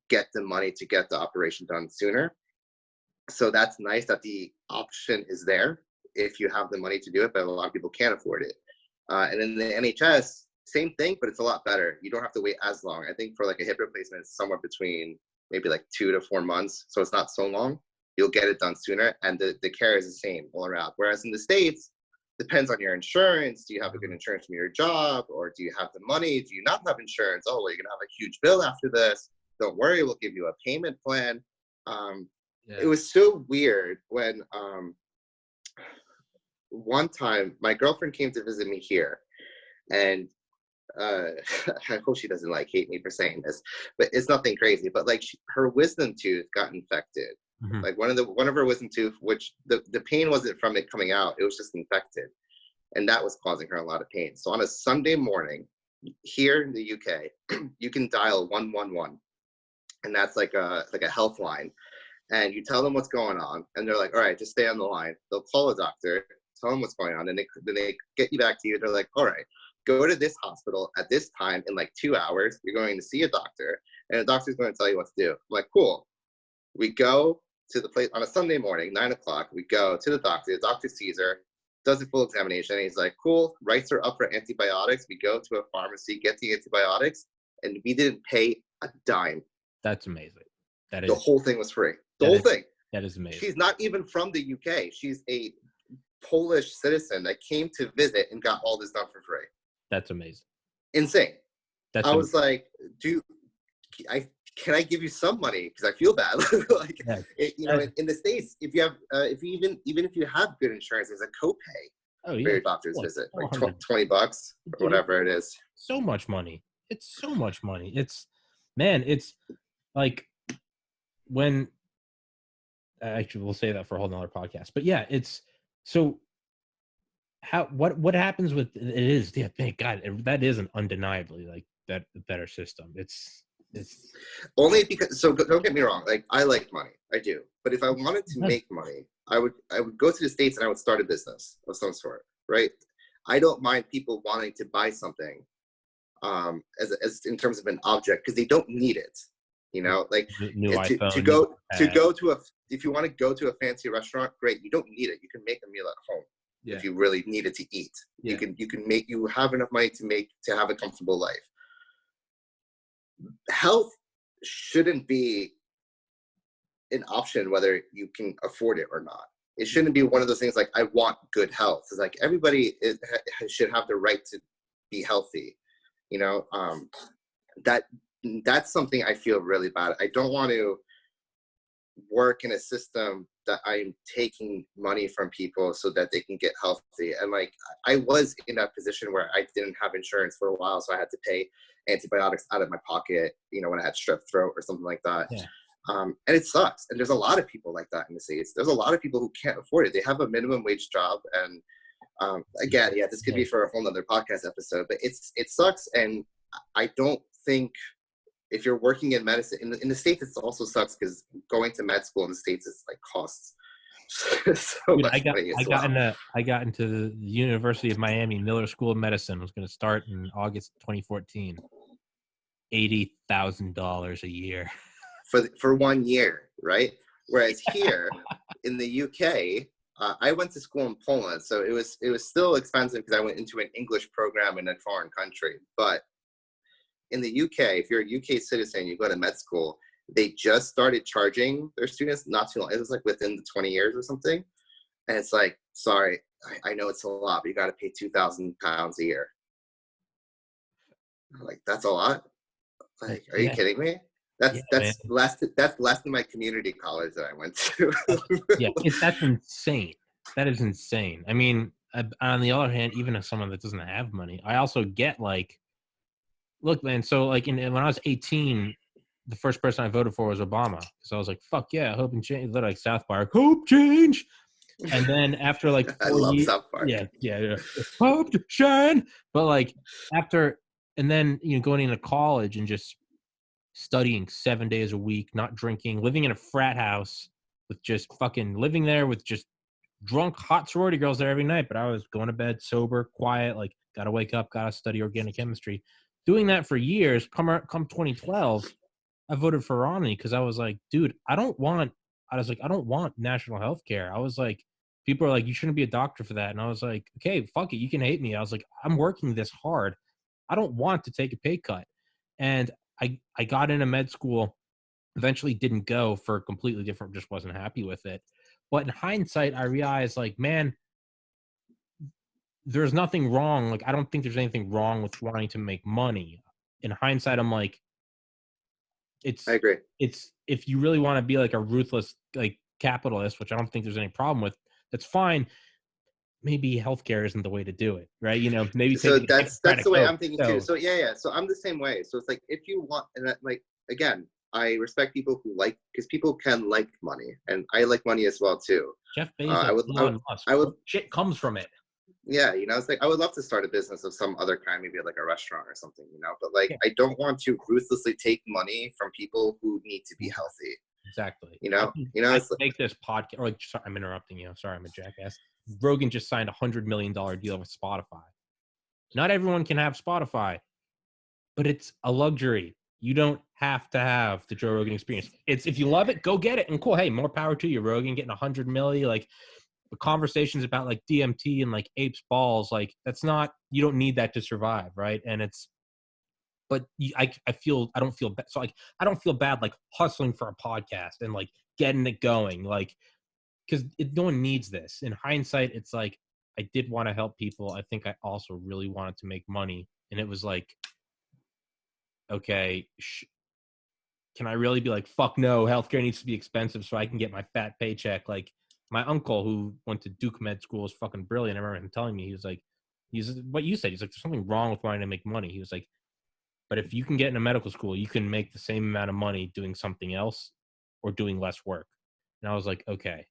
Speaker 2: get the money to get the operation done sooner. So that's nice that the option is there if you have the money to do it, but a lot of people can't afford it. And in the NHS, same thing, but it's a lot better. You don't have to wait as long. I think for like a hip replacement, it's somewhere between maybe like 2 to 4 months. So it's not so long. You'll get it done sooner. And the care is the same all around. Whereas in the States, depends on your insurance. Do you have a good insurance from your job? Or do you have the money? Do you not have insurance? Oh, well, you're going to have a huge bill after this. Don't worry, we'll give you a payment plan. It was so weird when one time my girlfriend came to visit me here, and I hope she doesn't hate me for saying this, but it's nothing crazy. But like her wisdom tooth got infected. Like one of her wisdom tooth, which the pain wasn't from it coming out, it was just infected, and that was causing her a lot of pain. So on a Sunday morning here in the UK, you can dial 111. And that's like a health line, and you tell them what's going on, and they're like, all right, just stay on the line. They'll call a doctor, tell them what's going on, and then they get you back to you. They're like, all right, go to this hospital at this time in like 2 hours. You're going to see a doctor, and the doctor's going to tell you what to do. I'm like, cool. We go to the place on a Sunday morning, 9 o'clock. We go to the doctor. The doctor sees her, does a full examination. And he's like, cool, writes her up for antibiotics. We go to a pharmacy, get the antibiotics, and we didn't pay a dime.
Speaker 1: That's amazing.
Speaker 2: The whole thing was free. The whole thing.
Speaker 1: That is amazing.
Speaker 2: She's not even from the UK. She's a Polish citizen that came to visit and got all this done for free.
Speaker 1: That's amazing.
Speaker 2: Insane. I was like, can I give you some money because I feel bad? In the States, if you have, even if you have good insurance, there's a copay for your doctor's visit, like $20 or whatever it is.
Speaker 1: So much money. It's so much money. It's like when actually we'll say that for a whole nother podcast. But yeah, it's so what happens with it is, yeah, thank God, that is an undeniably like that better system. It's
Speaker 2: only because, so don't get me wrong, like I like money, I do, but if I wanted to make money, I would go to the States and I would start a business of some sort, right? I don't mind people wanting to buy something as in terms of an object, because they don't need it, you know, like
Speaker 1: new iPhone,
Speaker 2: to
Speaker 1: new
Speaker 2: go to a, if you want to go to a fancy restaurant, great, you don't need it, you can make a meal at home. If you really needed to eat, you have enough money to have a comfortable life. Health shouldn't be an option whether you can afford it or not. It shouldn't be one of those things like, I want good health. It's like everybody should have the right to be healthy, you know. That's something I feel really bad. I don't want to work in a system that I'm taking money from people so that they can get healthy. And like, I was in that position where I didn't have insurance for a while, so I had to pay antibiotics out of my pocket, you know, when I had strep throat or something like that.
Speaker 1: Yeah.
Speaker 2: And it sucks. And there's a lot of people like that in the States. There's a lot of people who can't afford it. They have a minimum wage job. And again, yeah, this could be for a whole nother podcast episode, but it sucks. And I don't think, if you're working in medicine in the States, it also sucks because going to med school in the States is like costs so much money as well.
Speaker 1: I got into the University of Miami Miller School of Medicine. I was going to start in August 2014. $80,000 a year
Speaker 2: for 1 year, right? Whereas here in the UK, I went to school in Poland, so it was still expensive because I went into an English program in a foreign country. But in the UK, if you're a UK citizen, you go to med school, they just started charging their students not too long. It was like within the 20 years or something. And it's like, sorry, I know it's a lot, but you got to pay £2,000 a year. Like, that's a lot. Like, are you kidding me? That's less than my community college that I went to.
Speaker 1: That's insane. That is insane. I mean, on the other hand, even if someone that doesn't have money, I also get like, look, man. So like, when I was 18, the first person I voted for was Obama, because I was like, fuck yeah, hope and change. Like South Park, hope change. And then after like 4
Speaker 2: I love
Speaker 1: years,
Speaker 2: South Park.
Speaker 1: Yeah, hope to shine. But like after, and then going into college and just studying 7 days a week, not drinking, living in a frat house with just fucking living there with just drunk hot sorority girls there every night. But I was going to bed sober, quiet, like gotta wake up, gotta study organic chemistry. Doing that for years. Come 2012, I voted for Romney because I was like, dude, I don't want national health care. I was like, people are like, you shouldn't be a doctor for that. And I was like, okay, fuck it, you can hate me. I was like, I'm working this hard. I don't want to take a pay cut. And I got into med school, eventually didn't go for completely different, just wasn't happy with it. But in hindsight, I realized like, man, there's nothing wrong. Like, I don't think there's anything wrong with wanting to make money. In hindsight, I'm like, I
Speaker 2: agree.
Speaker 1: It's, if you really want to be like a ruthless like capitalist, which I don't think there's any problem with, that's fine. Maybe healthcare isn't the way to do it, right? Maybe
Speaker 2: so that's the way I'm thinking too. So yeah. So I'm the same way. So it's like, if you want, and like, again, I respect people who like, because people can like money, and I like money as well too.
Speaker 1: Jeff Bezos, shit comes from it.
Speaker 2: Yeah, it's like, I would love to start a business of some other kind, maybe like a restaurant or something, but like, I don't want to ruthlessly take money from people who need to be healthy.
Speaker 1: Exactly.
Speaker 2: I
Speaker 1: make this podcast, or sorry, I'm interrupting you. Sorry, I'm a jackass. Rogan just signed $100 million deal with Spotify. Not everyone can have Spotify, but it's a luxury. You don't have to have the Joe Rogan experience. It's, if you love it, go get it, and cool. Hey, more power to you, Rogan, getting $100 million. Like, the conversations about like DMT and like apes balls, like that's not, you don't need that to survive, right? And it's, but I don't feel bad. So like, I don't feel bad like hustling for a podcast and like getting it going, like, because no one needs this. In hindsight, it's like, I did want to help people. I think I also really wanted to make money, and it was like, okay, can I really be like, fuck no, healthcare needs to be expensive so I can get my fat paycheck? Like, my uncle who went to Duke Med School is fucking brilliant. I remember him telling me, he was like, he's what you said. He's like, there's something wrong with wanting to make money. He was like, but if you can get into medical school, you can make the same amount of money doing something else or doing less work. And I was like, okay,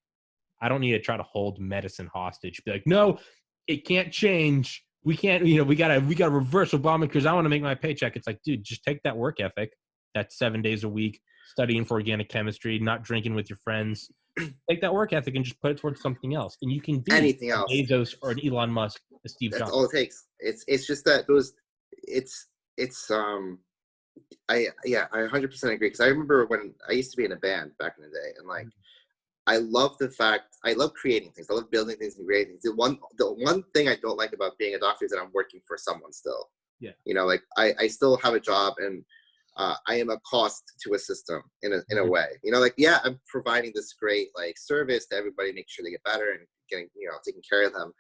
Speaker 1: I don't need to try to hold medicine hostage. Be like, no, It can't change. We can't, we gotta reverse Obama because I want to make my paycheck. It's like, dude, just take that work ethic. That's 7 days a week, studying for organic chemistry, not drinking with your friends. Take that work ethic and just put it towards something else. And you can be
Speaker 2: Anything else.
Speaker 1: Bezos or an Elon Musk, a Steve
Speaker 2: That's
Speaker 1: Jobs.
Speaker 2: all it takes. It's just that I 100% agree, because I remember when I used to be in a band back in the day, and like I love creating things. I love building things and creating things. The one thing I don't like about being a doctor is that I'm working for someone still.
Speaker 1: Yeah.
Speaker 2: Like I still have a job, and I am a cost to a system in a way. Like, yeah, I'm providing this great like service to everybody, make sure they get better and getting, taking care of them.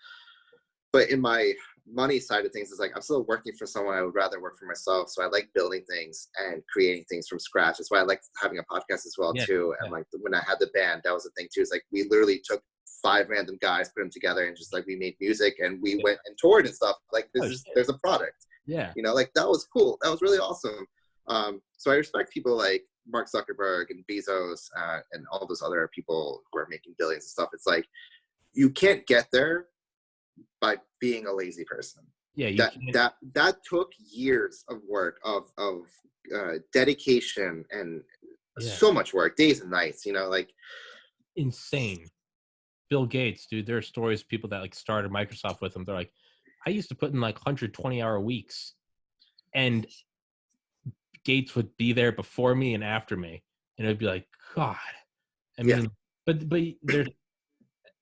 Speaker 2: But in my money side of things, it's like I'm still working for someone. I would rather work for myself. So I like building things and creating things from scratch. That's why I like having a podcast as well too. And like when I had the band, that was the thing too. It's like we literally took 5 random guys, put them together, and just like we made music and we went and toured and stuff. Like there's a product.
Speaker 1: Yeah.
Speaker 2: Like that was cool. That was really awesome. So I respect people like Mark Zuckerberg and Bezos and all those other people who are making billions and stuff. It's like you can't get there by being a lazy person.
Speaker 1: Yeah,
Speaker 2: that took years of work, of dedication, and so much work, days and nights. Like
Speaker 1: insane. Bill Gates, dude. There are stories of people that like started Microsoft with him. They're like, I used to put in like 120-hour weeks, and Gates would be there before me and after me, and it'd be like, God. I mean, but there's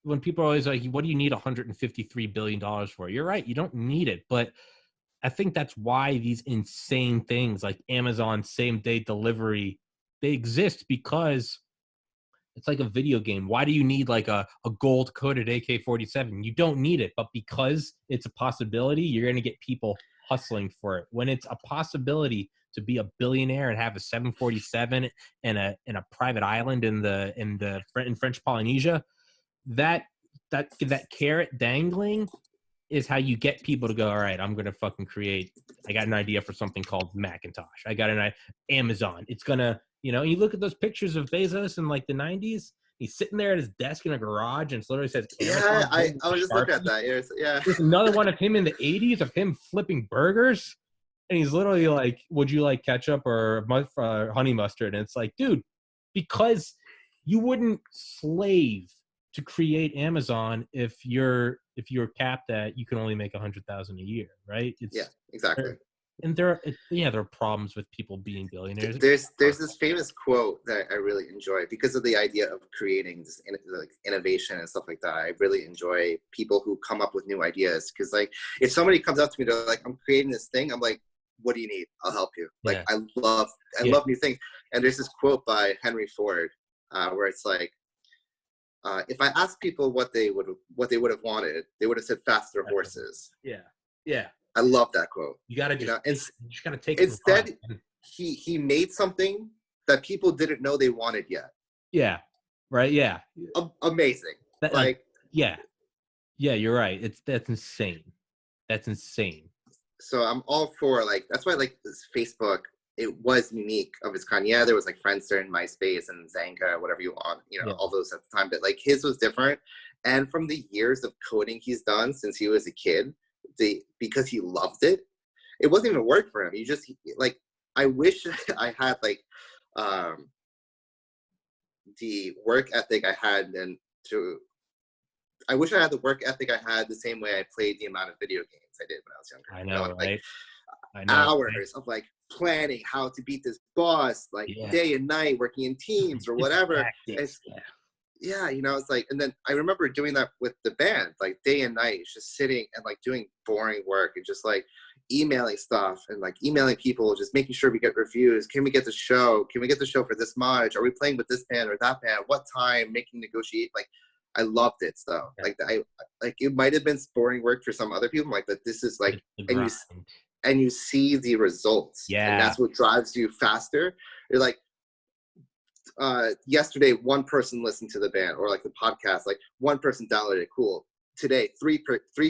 Speaker 1: when people are always like, what do you need $153 billion for? You're right. You don't need it. But I think that's why these insane things like Amazon same day delivery, they exist because it's like a video game. Why do you need like a gold coated AK-47? You don't need it. But because it's a possibility, you're going to get people hustling for it. When it's a possibility to be a billionaire and have a 747 and a private island in French Polynesia, that carrot dangling is how you get people to go, all right, I'm gonna fucking create. I got an idea for something called Macintosh. I got Amazon. It's gonna, and you look at those pictures of Bezos in like the 90s. He's sitting there at his desk in a garage and it literally says Amazon.
Speaker 2: I was just looking at that. Yeah.
Speaker 1: There's another one of him in the 80s of him flipping burgers, and he's literally like, would you like ketchup or honey mustard? And it's like, dude, because you wouldn't slave to create Amazon if you're capped at you can only make 100,000 a year, right?
Speaker 2: Exactly.
Speaker 1: And there are problems with people being billionaires.
Speaker 2: There's this famous quote that I really enjoy because of the idea of creating this like innovation and stuff like that. I really enjoy people who come up with new ideas, because like if somebody comes up to me, they're like, I'm creating this thing. I'm like, what do you need? I'll help you. Like I love new things. And there's this quote by Henry Ford where it's like, if I asked people what they would have wanted, they would have said faster horses.
Speaker 1: Yeah.
Speaker 2: I love that quote.
Speaker 1: You gotta you just gotta take
Speaker 2: it. Instead, he made something that people didn't know they wanted yet.
Speaker 1: Yeah. Right. Yeah.
Speaker 2: Amazing.
Speaker 1: Yeah. You're right. That's insane. That's insane.
Speaker 2: So I'm all for like, that's why like this Facebook, it was unique of its kind. Yeah, there was like Friendster and MySpace and Zanga, whatever you want, all those at the time. But like his was different. And from the years of coding he's done since he was a kid, because he loved it, it wasn't even work for him. Like, I wish I had like the work ethic I had I wish I had the work ethic I had the same way I played the amount of video games I did when I was younger.
Speaker 1: I know, right?
Speaker 2: Like, hours of like planning how to beat this boss, like day and night, working in teams or whatever. It's like, and then I remember doing that with the band, like day and night, just sitting and like doing boring work and just like emailing stuff and like emailing people, just making sure we get reviews. Can we get the show? Can we get the show for this much? Are we playing with this band or that band? What time? Making negotiate. Like, I loved it. So like it might have been boring work for some other people, like, but this is like, and you see the results.
Speaker 1: Yeah.
Speaker 2: And that's what drives you faster. You're like, yesterday, one person listened to the band or like the podcast, like one person downloaded it. Cool. Today, three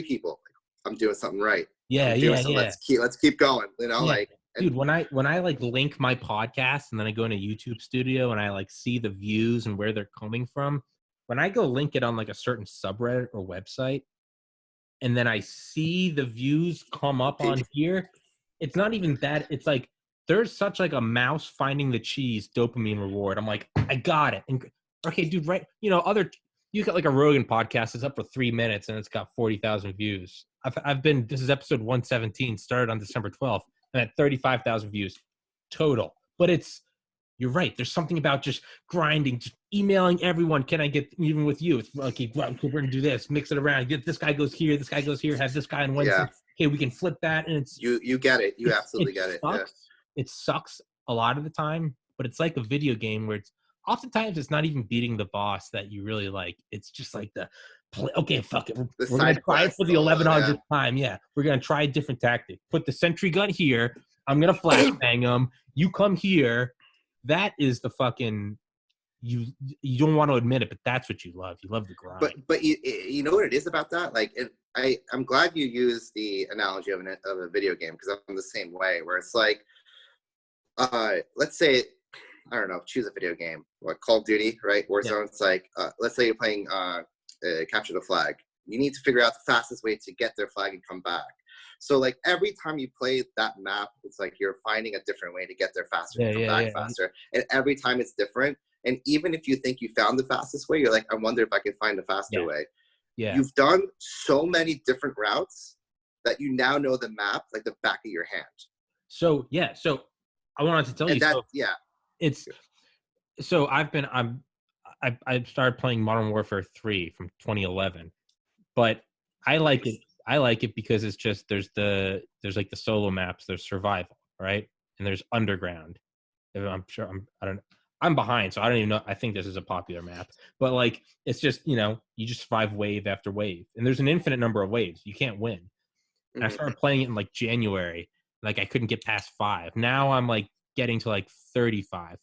Speaker 2: people. Like, I'm doing something right.
Speaker 1: Yeah.
Speaker 2: Let's keep going. Like,
Speaker 1: dude, when I like link my podcast and then I go into YouTube Studio and I like see the views and where they're coming from, when I go link it on like a certain subreddit or website, and then I see the views come up on here, it's not even that. It's like there's such like a mouse finding the cheese dopamine reward. I'm like, I got it. And okay, dude, right? You know, you got like a Rogan podcast. It's up for 3 minutes and it's got 40,000 views. This is episode 117, started on December 12th, and at 35,000 views total. But you're right. There's something about just grinding, just emailing everyone. Can I get even with you? It's okay. We're going to do this. Mix it around. Get this guy goes here. This guy goes here. Have this guy on Wednesday.
Speaker 2: Yeah.
Speaker 1: Okay, we can flip that. And it's
Speaker 2: you get it. You absolutely get it. Yeah.
Speaker 1: It sucks a lot of the time, but it's like a video game where oftentimes it's not even beating the boss that you really like. It's just like okay, fuck it. We're going to try it for the 1100th time. Yeah, we're going to try a different tactic. Put the sentry gun here. I'm going to flashbang him. You come here. That is the fucking you don't want to admit it, but that's what you love. You love the grind.
Speaker 2: But you know what it is about that? Like I'm glad you used the analogy of a video game, because I'm the same way, where it's like, let's say, I don't know, choose a video game, like Call of Duty, right? Warzone. Yeah. It's like, let's say you're playing Capture the Flag. You need to figure out the fastest way to get their flag and come back. So like every time you play that map, it's like you're finding a different way to get there faster and come back faster. And every time it's different. And even if you think you found the fastest way, you're like, I wonder if I can find a faster way. Yeah. You've done so many different routes that you now know the map like the back of your hand.
Speaker 1: So yeah, so I wanted to tell you that. So I started playing Modern Warfare 3 from 2011, but I like it. I like it because it's just there's like the solo maps, there's survival, right? And there's underground. I'm behind, so I don't even know. I think this is a popular map, but like it's just, you know, you just survive wave after wave, and there's an infinite number of waves. You can't win. And I started playing it in like January. Like I couldn't get past 5. Now I'm like getting to like 35.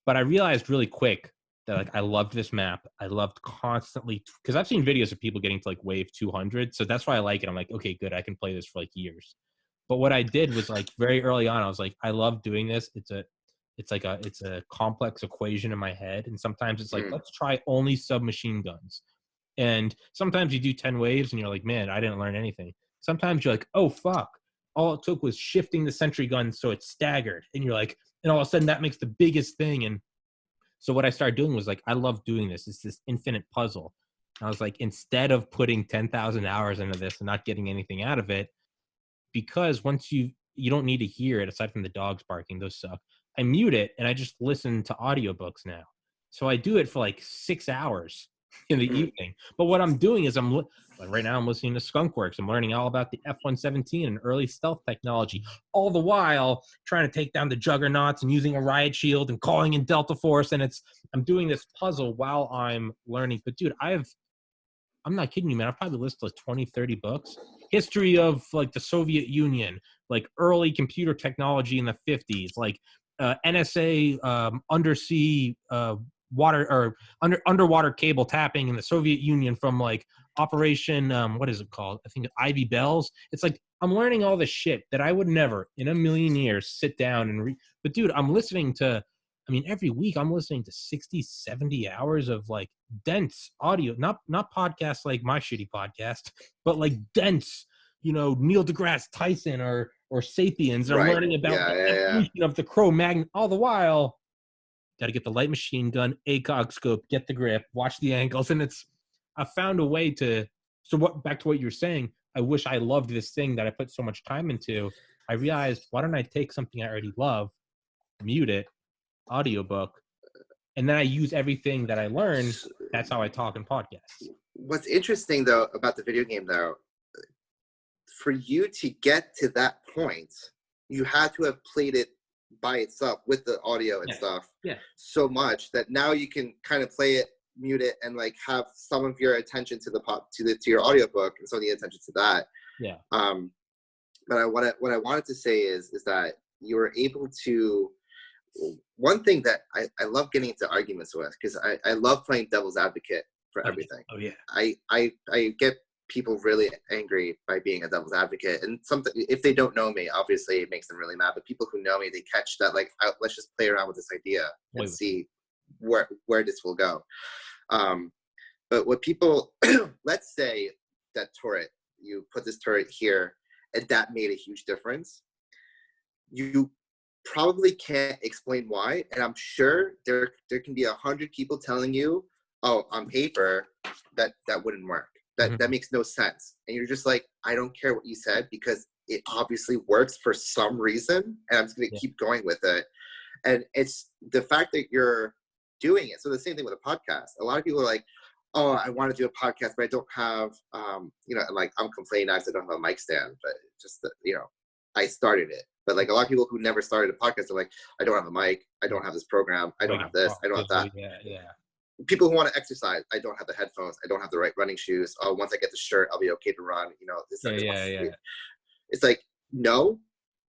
Speaker 1: But I realized really quick that like I loved this map. I loved constantly, because I've seen videos of people getting to like wave 200. So that's why I like it. I'm like, okay, good. I can play this for like years. But what I did was like very early on, I was like, I love doing this. It's a complex equation in my head. And sometimes it's like, let's try only submachine guns. And sometimes you do 10 waves and you're like, man, I didn't learn anything. Sometimes you're like, oh, fuck. All it took was shifting the sentry gun so it's staggered. And you're like, and all of a sudden that makes the biggest thing. And so what I started doing was like, I love doing this. It's this infinite puzzle. And I was like, instead of putting 10,000 hours into this and not getting anything out of it, because once you don't need to hear it aside from the dogs barking, those suck. I mute it and I just listen to audiobooks now. So I do it for like 6 hours in the evening. But what I'm doing is right now I'm listening to Skunkworks. I'm learning all about the F-117 and early stealth technology, all the while trying to take down the juggernauts and using a riot shield and calling in Delta Force. And I'm doing this puzzle while I'm learning. But dude, I'm not kidding you, man. I've probably listed like 20, 30 books. History of like the Soviet Union, like early computer technology in the 50s, like NSA undersea water or underwater cable tapping in the Soviet Union from like Operation what is it called? I think Ivy Bells. It's like I'm learning all this shit that I would never in a million years sit down and read. But dude, I'm listening to, I mean, every week I'm listening to 60, 70 hours of like dense audio, not podcasts like my shitty podcast, but like dense, you know, Neil deGrasse Tyson or Sapiens. And I'm learning about the evolution of the Cro-Magnon. All the while, got to get the light machine gun, ACOG scope, get the grip, watch the angles. And I found a way to, back to what you're saying, I wish I loved this thing that I put so much time into. I realized, why don't I take something I already love, mute it, audiobook, and then I use everything that I learned. That's how I talk in podcasts.
Speaker 2: What's interesting though about the video game though, for you to get to that point, you had to have played it by itself with the audio and stuff so much that now you can kind of play it, mute it, and like have some of your attention to your audiobook and some of the attention to that. But what I wanted to say is that you were able to, one thing that I love getting into arguments with, because I love playing devil's advocate for everything. I get people really angry by being a devil's advocate, and something, if they don't know me, obviously it makes them really mad, but people who know me, they catch that like, let's just play around with this idea and see where this will go. But what people let's say that turret you put this turret here, and that made a huge difference. You probably can't explain why, and I'm sure there can be 100 people telling you, oh, on paper that wouldn't work, that makes no sense, and you're just like, I don't care what you said because it obviously works for some reason, and I'm just going to keep going with it. And it's the fact that you're doing it. So the same thing with a podcast. A lot of people are like, oh, I want to do a podcast, but I don't have, like I'm complaining I don't have a mic stand, but just that, I started it. But like a lot of people who never started a podcast are like, I don't have a mic, I don't have this program, I don't have this, I don't have that.
Speaker 1: Yeah.
Speaker 2: People who want to exercise, I don't have the headphones, I don't have the right running shoes. Oh, once I get the shirt, I'll be okay to run. It's like, no,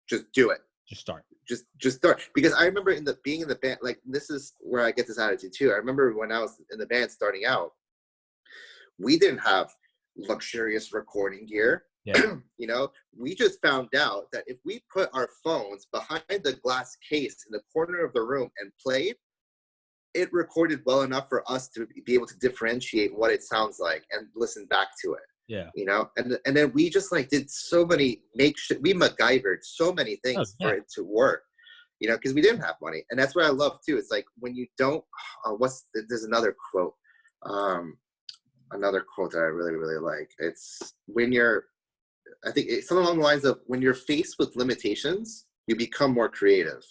Speaker 2: just do it.
Speaker 1: Just start.
Speaker 2: Just start. Because I remember being in the band, like this is where I get this attitude too. I remember when I was in the band starting out, we didn't have luxurious recording gear.
Speaker 1: Yeah.
Speaker 2: We just found out that if we put our phones behind the glass case in the corner of the room and played, it recorded well enough for us to be able to differentiate what it sounds like and listen back to it.
Speaker 1: Yeah.
Speaker 2: And then we just like did so many we MacGyvered so many things for it to work, because we didn't have money. And that's what I love too. It's like when you don't, there's another quote that I really, really like. It's I think it's something along the lines of, when you're faced with limitations, you become more creative.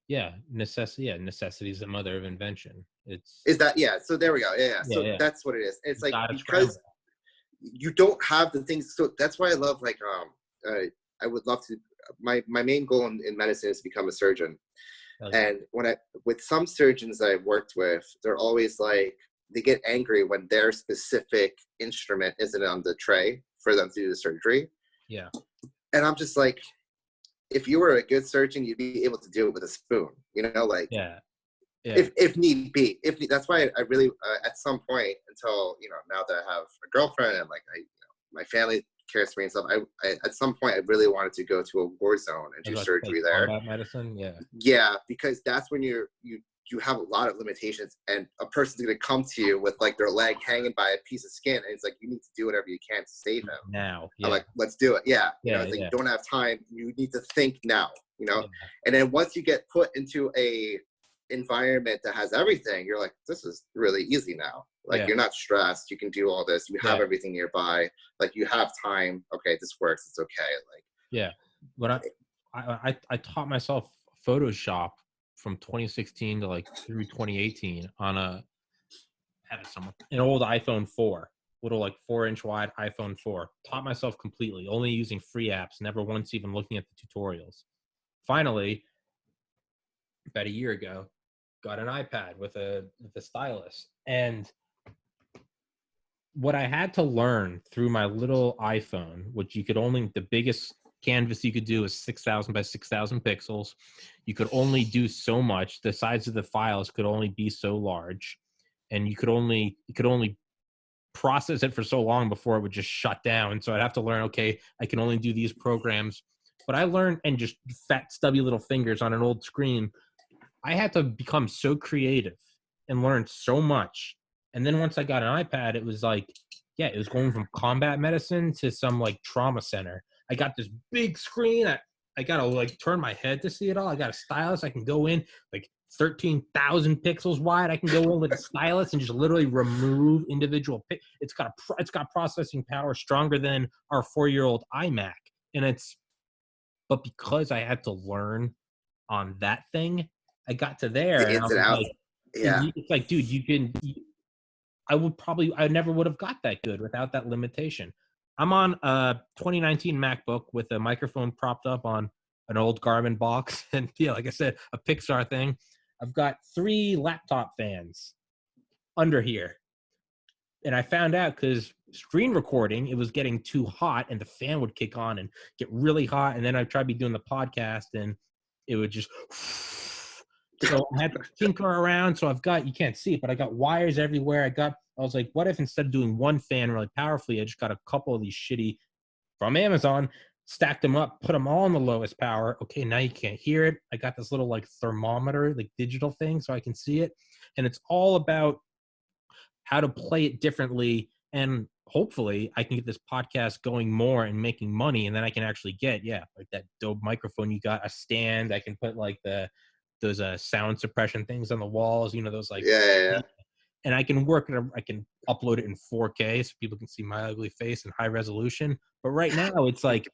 Speaker 1: Yeah. Necessity is the mother of invention.
Speaker 2: So there we go. So that's what it is. It's like, because you don't have the things. So that's why I love, like, I would love to, my main goal in medicine is to become a surgeon. And with some surgeons I've worked with, they're always like, they get angry when their specific instrument isn't on the tray for them to do the surgery.
Speaker 1: Yeah.
Speaker 2: And I'm just like, if you were a good surgeon, you'd be able to do it with a spoon, like, if need be. That's why I really, at some point, until, now that I have a girlfriend and like my family cares for me and stuff, I at some point I really wanted to go to a war zone and do surgery there.
Speaker 1: Combat medicine,
Speaker 2: yeah, because that's when you have a lot of limitations, and a person's going to come to you with like their leg hanging by a piece of skin, and it's like, you need to do whatever you can to save him
Speaker 1: now.
Speaker 2: I'm like, let's do it. You don't have time, you need to think now. And then once you get put into a environment that has everything, you're like, this is really easy now. Like, you're not stressed, you can do all this, you have everything nearby, like, you have time. Okay, this works, it's okay. Like,
Speaker 1: when I taught myself Photoshop from 2016 to like through 2018 on an old iPhone 4, little like 4-inch wide iPhone 4. Taught myself completely, only using free apps, never once even looking at the tutorials. Finally, about a year ago, got an iPad with a stylus. And what I had to learn through my little iPhone, which the biggest canvas you could do is 6,000 by 6,000 pixels. You could only do so much. The size of the files could only be so large, and you could only process it for so long before it would just shut down. So I'd have to learn, okay, I can only do these programs. But I learned, and just fat, stubby little fingers on an old screen, I had to become so creative and learn so much. And then once I got an iPad, it was like, it was going from combat medicine to some like trauma center. I got this big screen. I got to like turn my head to see it all. I got a stylus. I can go in like 13,000 pixels wide. I can go in with a stylus and just literally remove individual. It's got processing power stronger than our 4-year-old iMac. But because I had to learn on that thing, I got to there.
Speaker 2: The ins and outs.
Speaker 1: It's like, dude, I never would have got that good without that limitation. I'm on a 2019 MacBook with a microphone propped up on an old Garmin box. And like I said, a Pixar thing. I've got 3 laptop fans under here. And I found out because screen recording, it was getting too hot and the fan would kick on and get really hot. And then I tried to be doing the podcast and it would just... So I had to tinker around. So you can't see it, but I got wires everywhere. I was like, what if instead of doing one fan really powerfully, I just got a couple of these shitty from Amazon, stacked them up, put them all on the lowest power. Okay, now you can't hear it. I got this little like thermometer, like digital thing, so I can see it. And it's all about how to play it differently and hopefully I can get this podcast going more and making money, and then I can actually get, like that dope microphone you got, a stand. I can put like those sound suppression things on the walls, those like,
Speaker 2: Yeah.
Speaker 1: and I can I can upload it in 4K so people can see my ugly face in high resolution. But right now it's like,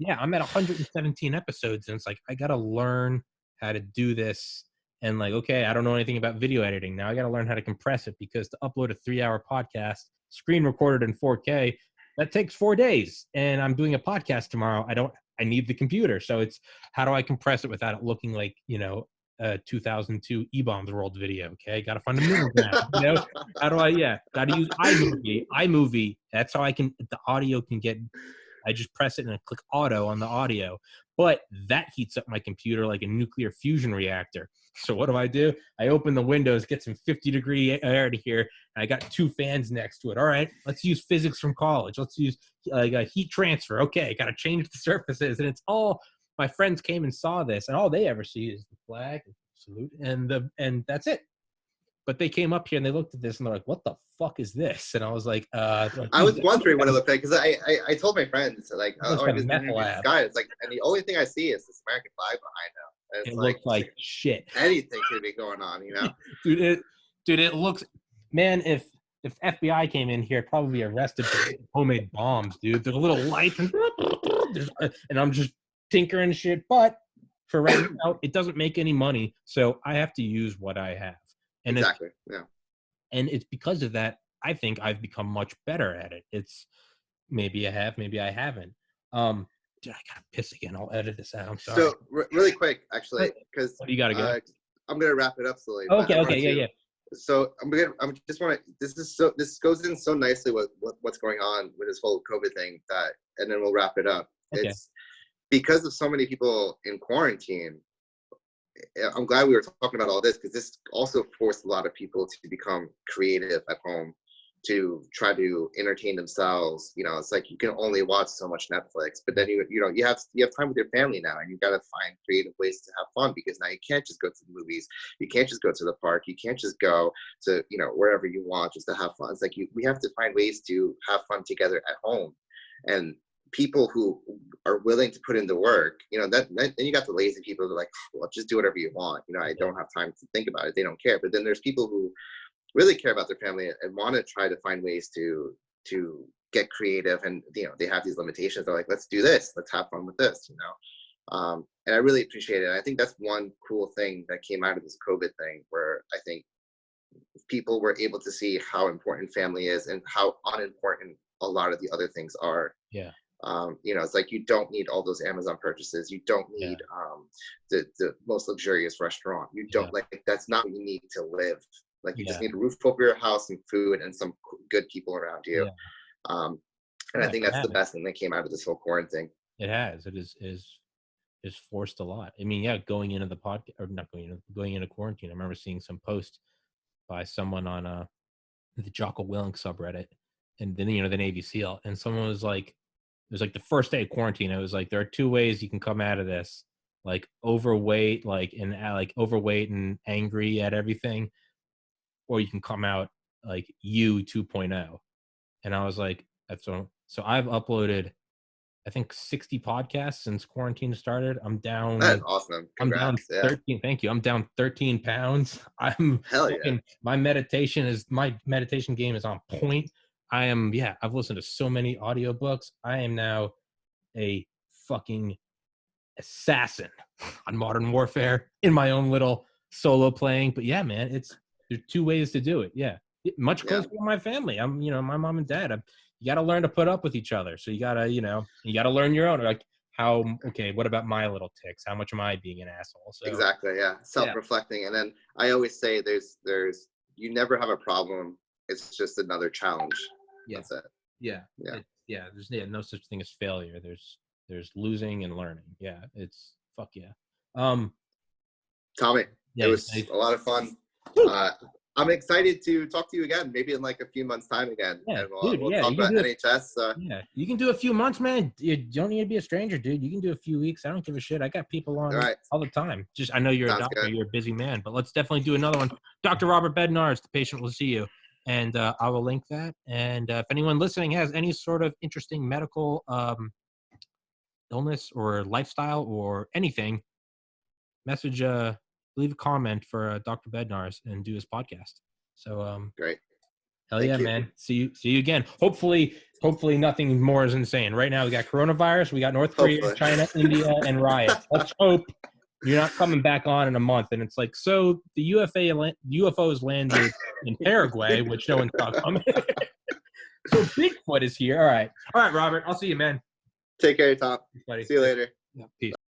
Speaker 1: I'm at 117 episodes, and it's like I gotta learn how to do this. And like, okay, I don't know anything about video editing. Now I gotta learn how to compress it, because to upload a 3-hour podcast, screen recorded in 4K, that takes 4 days. And I'm doing a podcast tomorrow. I need the computer. So it's, how do I compress it without it looking like, 2002 E-Bombs World video? Okay, gotta find a middle ground. How do I? Gotta use iMovie. That's how the audio can get. I just press it and I click auto on the audio, but that heats up my computer like a nuclear fusion reactor. So what do? I open the windows, get some 50-degree air to here, and I got 2 fans next to it. All right, let's use physics from college. Let's use like a heat transfer. Okay, got to change the surfaces, and it's all. My friends came and saw this, and all they ever see is the flag, salute, and that's it. But they came up here and they looked at this and they're like, "What the fuck is this?" And I was like,
Speaker 2: I was wondering what it looked like, because I told my friends, like, this guy. It's like, and the only thing I see is this American flag behind him.
Speaker 1: It looks like shit.
Speaker 2: Anything could be going on,
Speaker 1: dude. It looks, man. If FBI came in here, probably be arrested for homemade bombs, dude. There's a little light, and I'm just tinkering shit. But for right now, it doesn't make any money, so I have to use what I have. And
Speaker 2: exactly.
Speaker 1: And it's because of that, I think I've become much better at it. It's maybe I have, maybe I haven't. Dude, I gotta piss again. I'll edit this out. I'm sorry.
Speaker 2: So really quick, actually, because
Speaker 1: what do you gotta go?
Speaker 2: I'm gonna wrap it up slowly.
Speaker 1: Okay, yeah.
Speaker 2: So this goes in so nicely with what's going on with this whole COVID thing, and then we'll wrap it up.
Speaker 1: Okay.
Speaker 2: It's because of so many people in quarantine. I'm glad we were talking about all this, because this also forced a lot of people to become creative at home, to try to entertain themselves. It's like you can only watch so much Netflix, but then you have time with your family now, and you got to find creative ways to have fun, because now you can't just go to the movies, you can't just go to the park, you can't just go to wherever you want just to have fun. It's like we have to find ways to have fun together at home, and people who are willing to put in the work, then you got the lazy people who are like, well, just do whatever you want. I don't have time to think about it. They don't care. But then there's people who really care about their family and want to try to find ways to get creative, and they have these limitations. They're like, let's do this, let's have fun with this, and I really appreciate it. I think that's one cool thing that came out of this COVID thing, where I think people were able to see how important family is and how unimportant a lot of the other things are. It's like, you don't need all those Amazon purchases, you don't need the most luxurious restaurant, you don't that's not what you need to live. Like, you just need a roof over your house and food and some good people around you. And I think that's the best thing that came out of this whole quarantine.
Speaker 1: It has. It is forced a lot. I mean, going into the podcast, or not going into quarantine. I remember seeing some post by someone on the Jocko Willink subreddit, and then the Navy SEAL, and someone was like, it was like the first day of quarantine. It was like, there are 2 ways you can come out of this: like overweight, overweight and angry at everything, or you can come out like you 2.0. And I was like, so I've uploaded, I think, 60 podcasts since quarantine started. I'm down.
Speaker 2: That's awesome. Congrats.
Speaker 1: I'm down 13. Thank you. I'm down 13 pounds.
Speaker 2: Hell yeah.
Speaker 1: My meditation game is on point. I've listened to so many audiobooks. I am now a fucking assassin on Modern Warfare in my own little solo playing. But yeah, man, there's 2 ways to do it. Yeah. Much closer to my family. I'm, my mom and dad. You got to learn to put up with each other. So you got to learn your own. Like, what about my little ticks? How much am I being an asshole? So,
Speaker 2: exactly. Yeah. Self-reflecting. And then I always say you never have a problem. It's just another challenge.
Speaker 1: Yeah.
Speaker 2: That's it.
Speaker 1: Yeah. There's no such thing as failure. There's losing and learning. Yeah. It's fuck yeah.
Speaker 2: Tommy, it was a lot of fun. I'm excited to talk to you again, maybe in like a few months' time again.
Speaker 1: Yeah,
Speaker 2: and we'll talk about NHS.
Speaker 1: Yeah, you can do a few months, man. You don't need to be a stranger, dude. You can do a few weeks. I don't give a shit. I got people on all the time. I know you're a doctor. Good. You're a busy man, but let's definitely do another one. Dr. Robert Bednarz, the patient will see you. and I will link that. And if anyone listening has any sort of interesting medical illness or lifestyle or anything, leave a comment for Dr. Bednarz and do his podcast. So
Speaker 2: Great.
Speaker 1: hell
Speaker 2: Thank
Speaker 1: yeah,
Speaker 2: you.
Speaker 1: man. See you again. Hopefully nothing more is insane. Right now we got coronavirus, we got North Korea,
Speaker 2: Hopefully.
Speaker 1: China, India, and riots. Let's hope you're not coming back on in a month. And it's like, so the UFOs landed in Paraguay, which no one saw coming. So Bigfoot is here. All right, Robert. I'll see you, man.
Speaker 2: Take care, Tom.
Speaker 1: Buddy.
Speaker 2: See you later.
Speaker 1: Yeah, peace.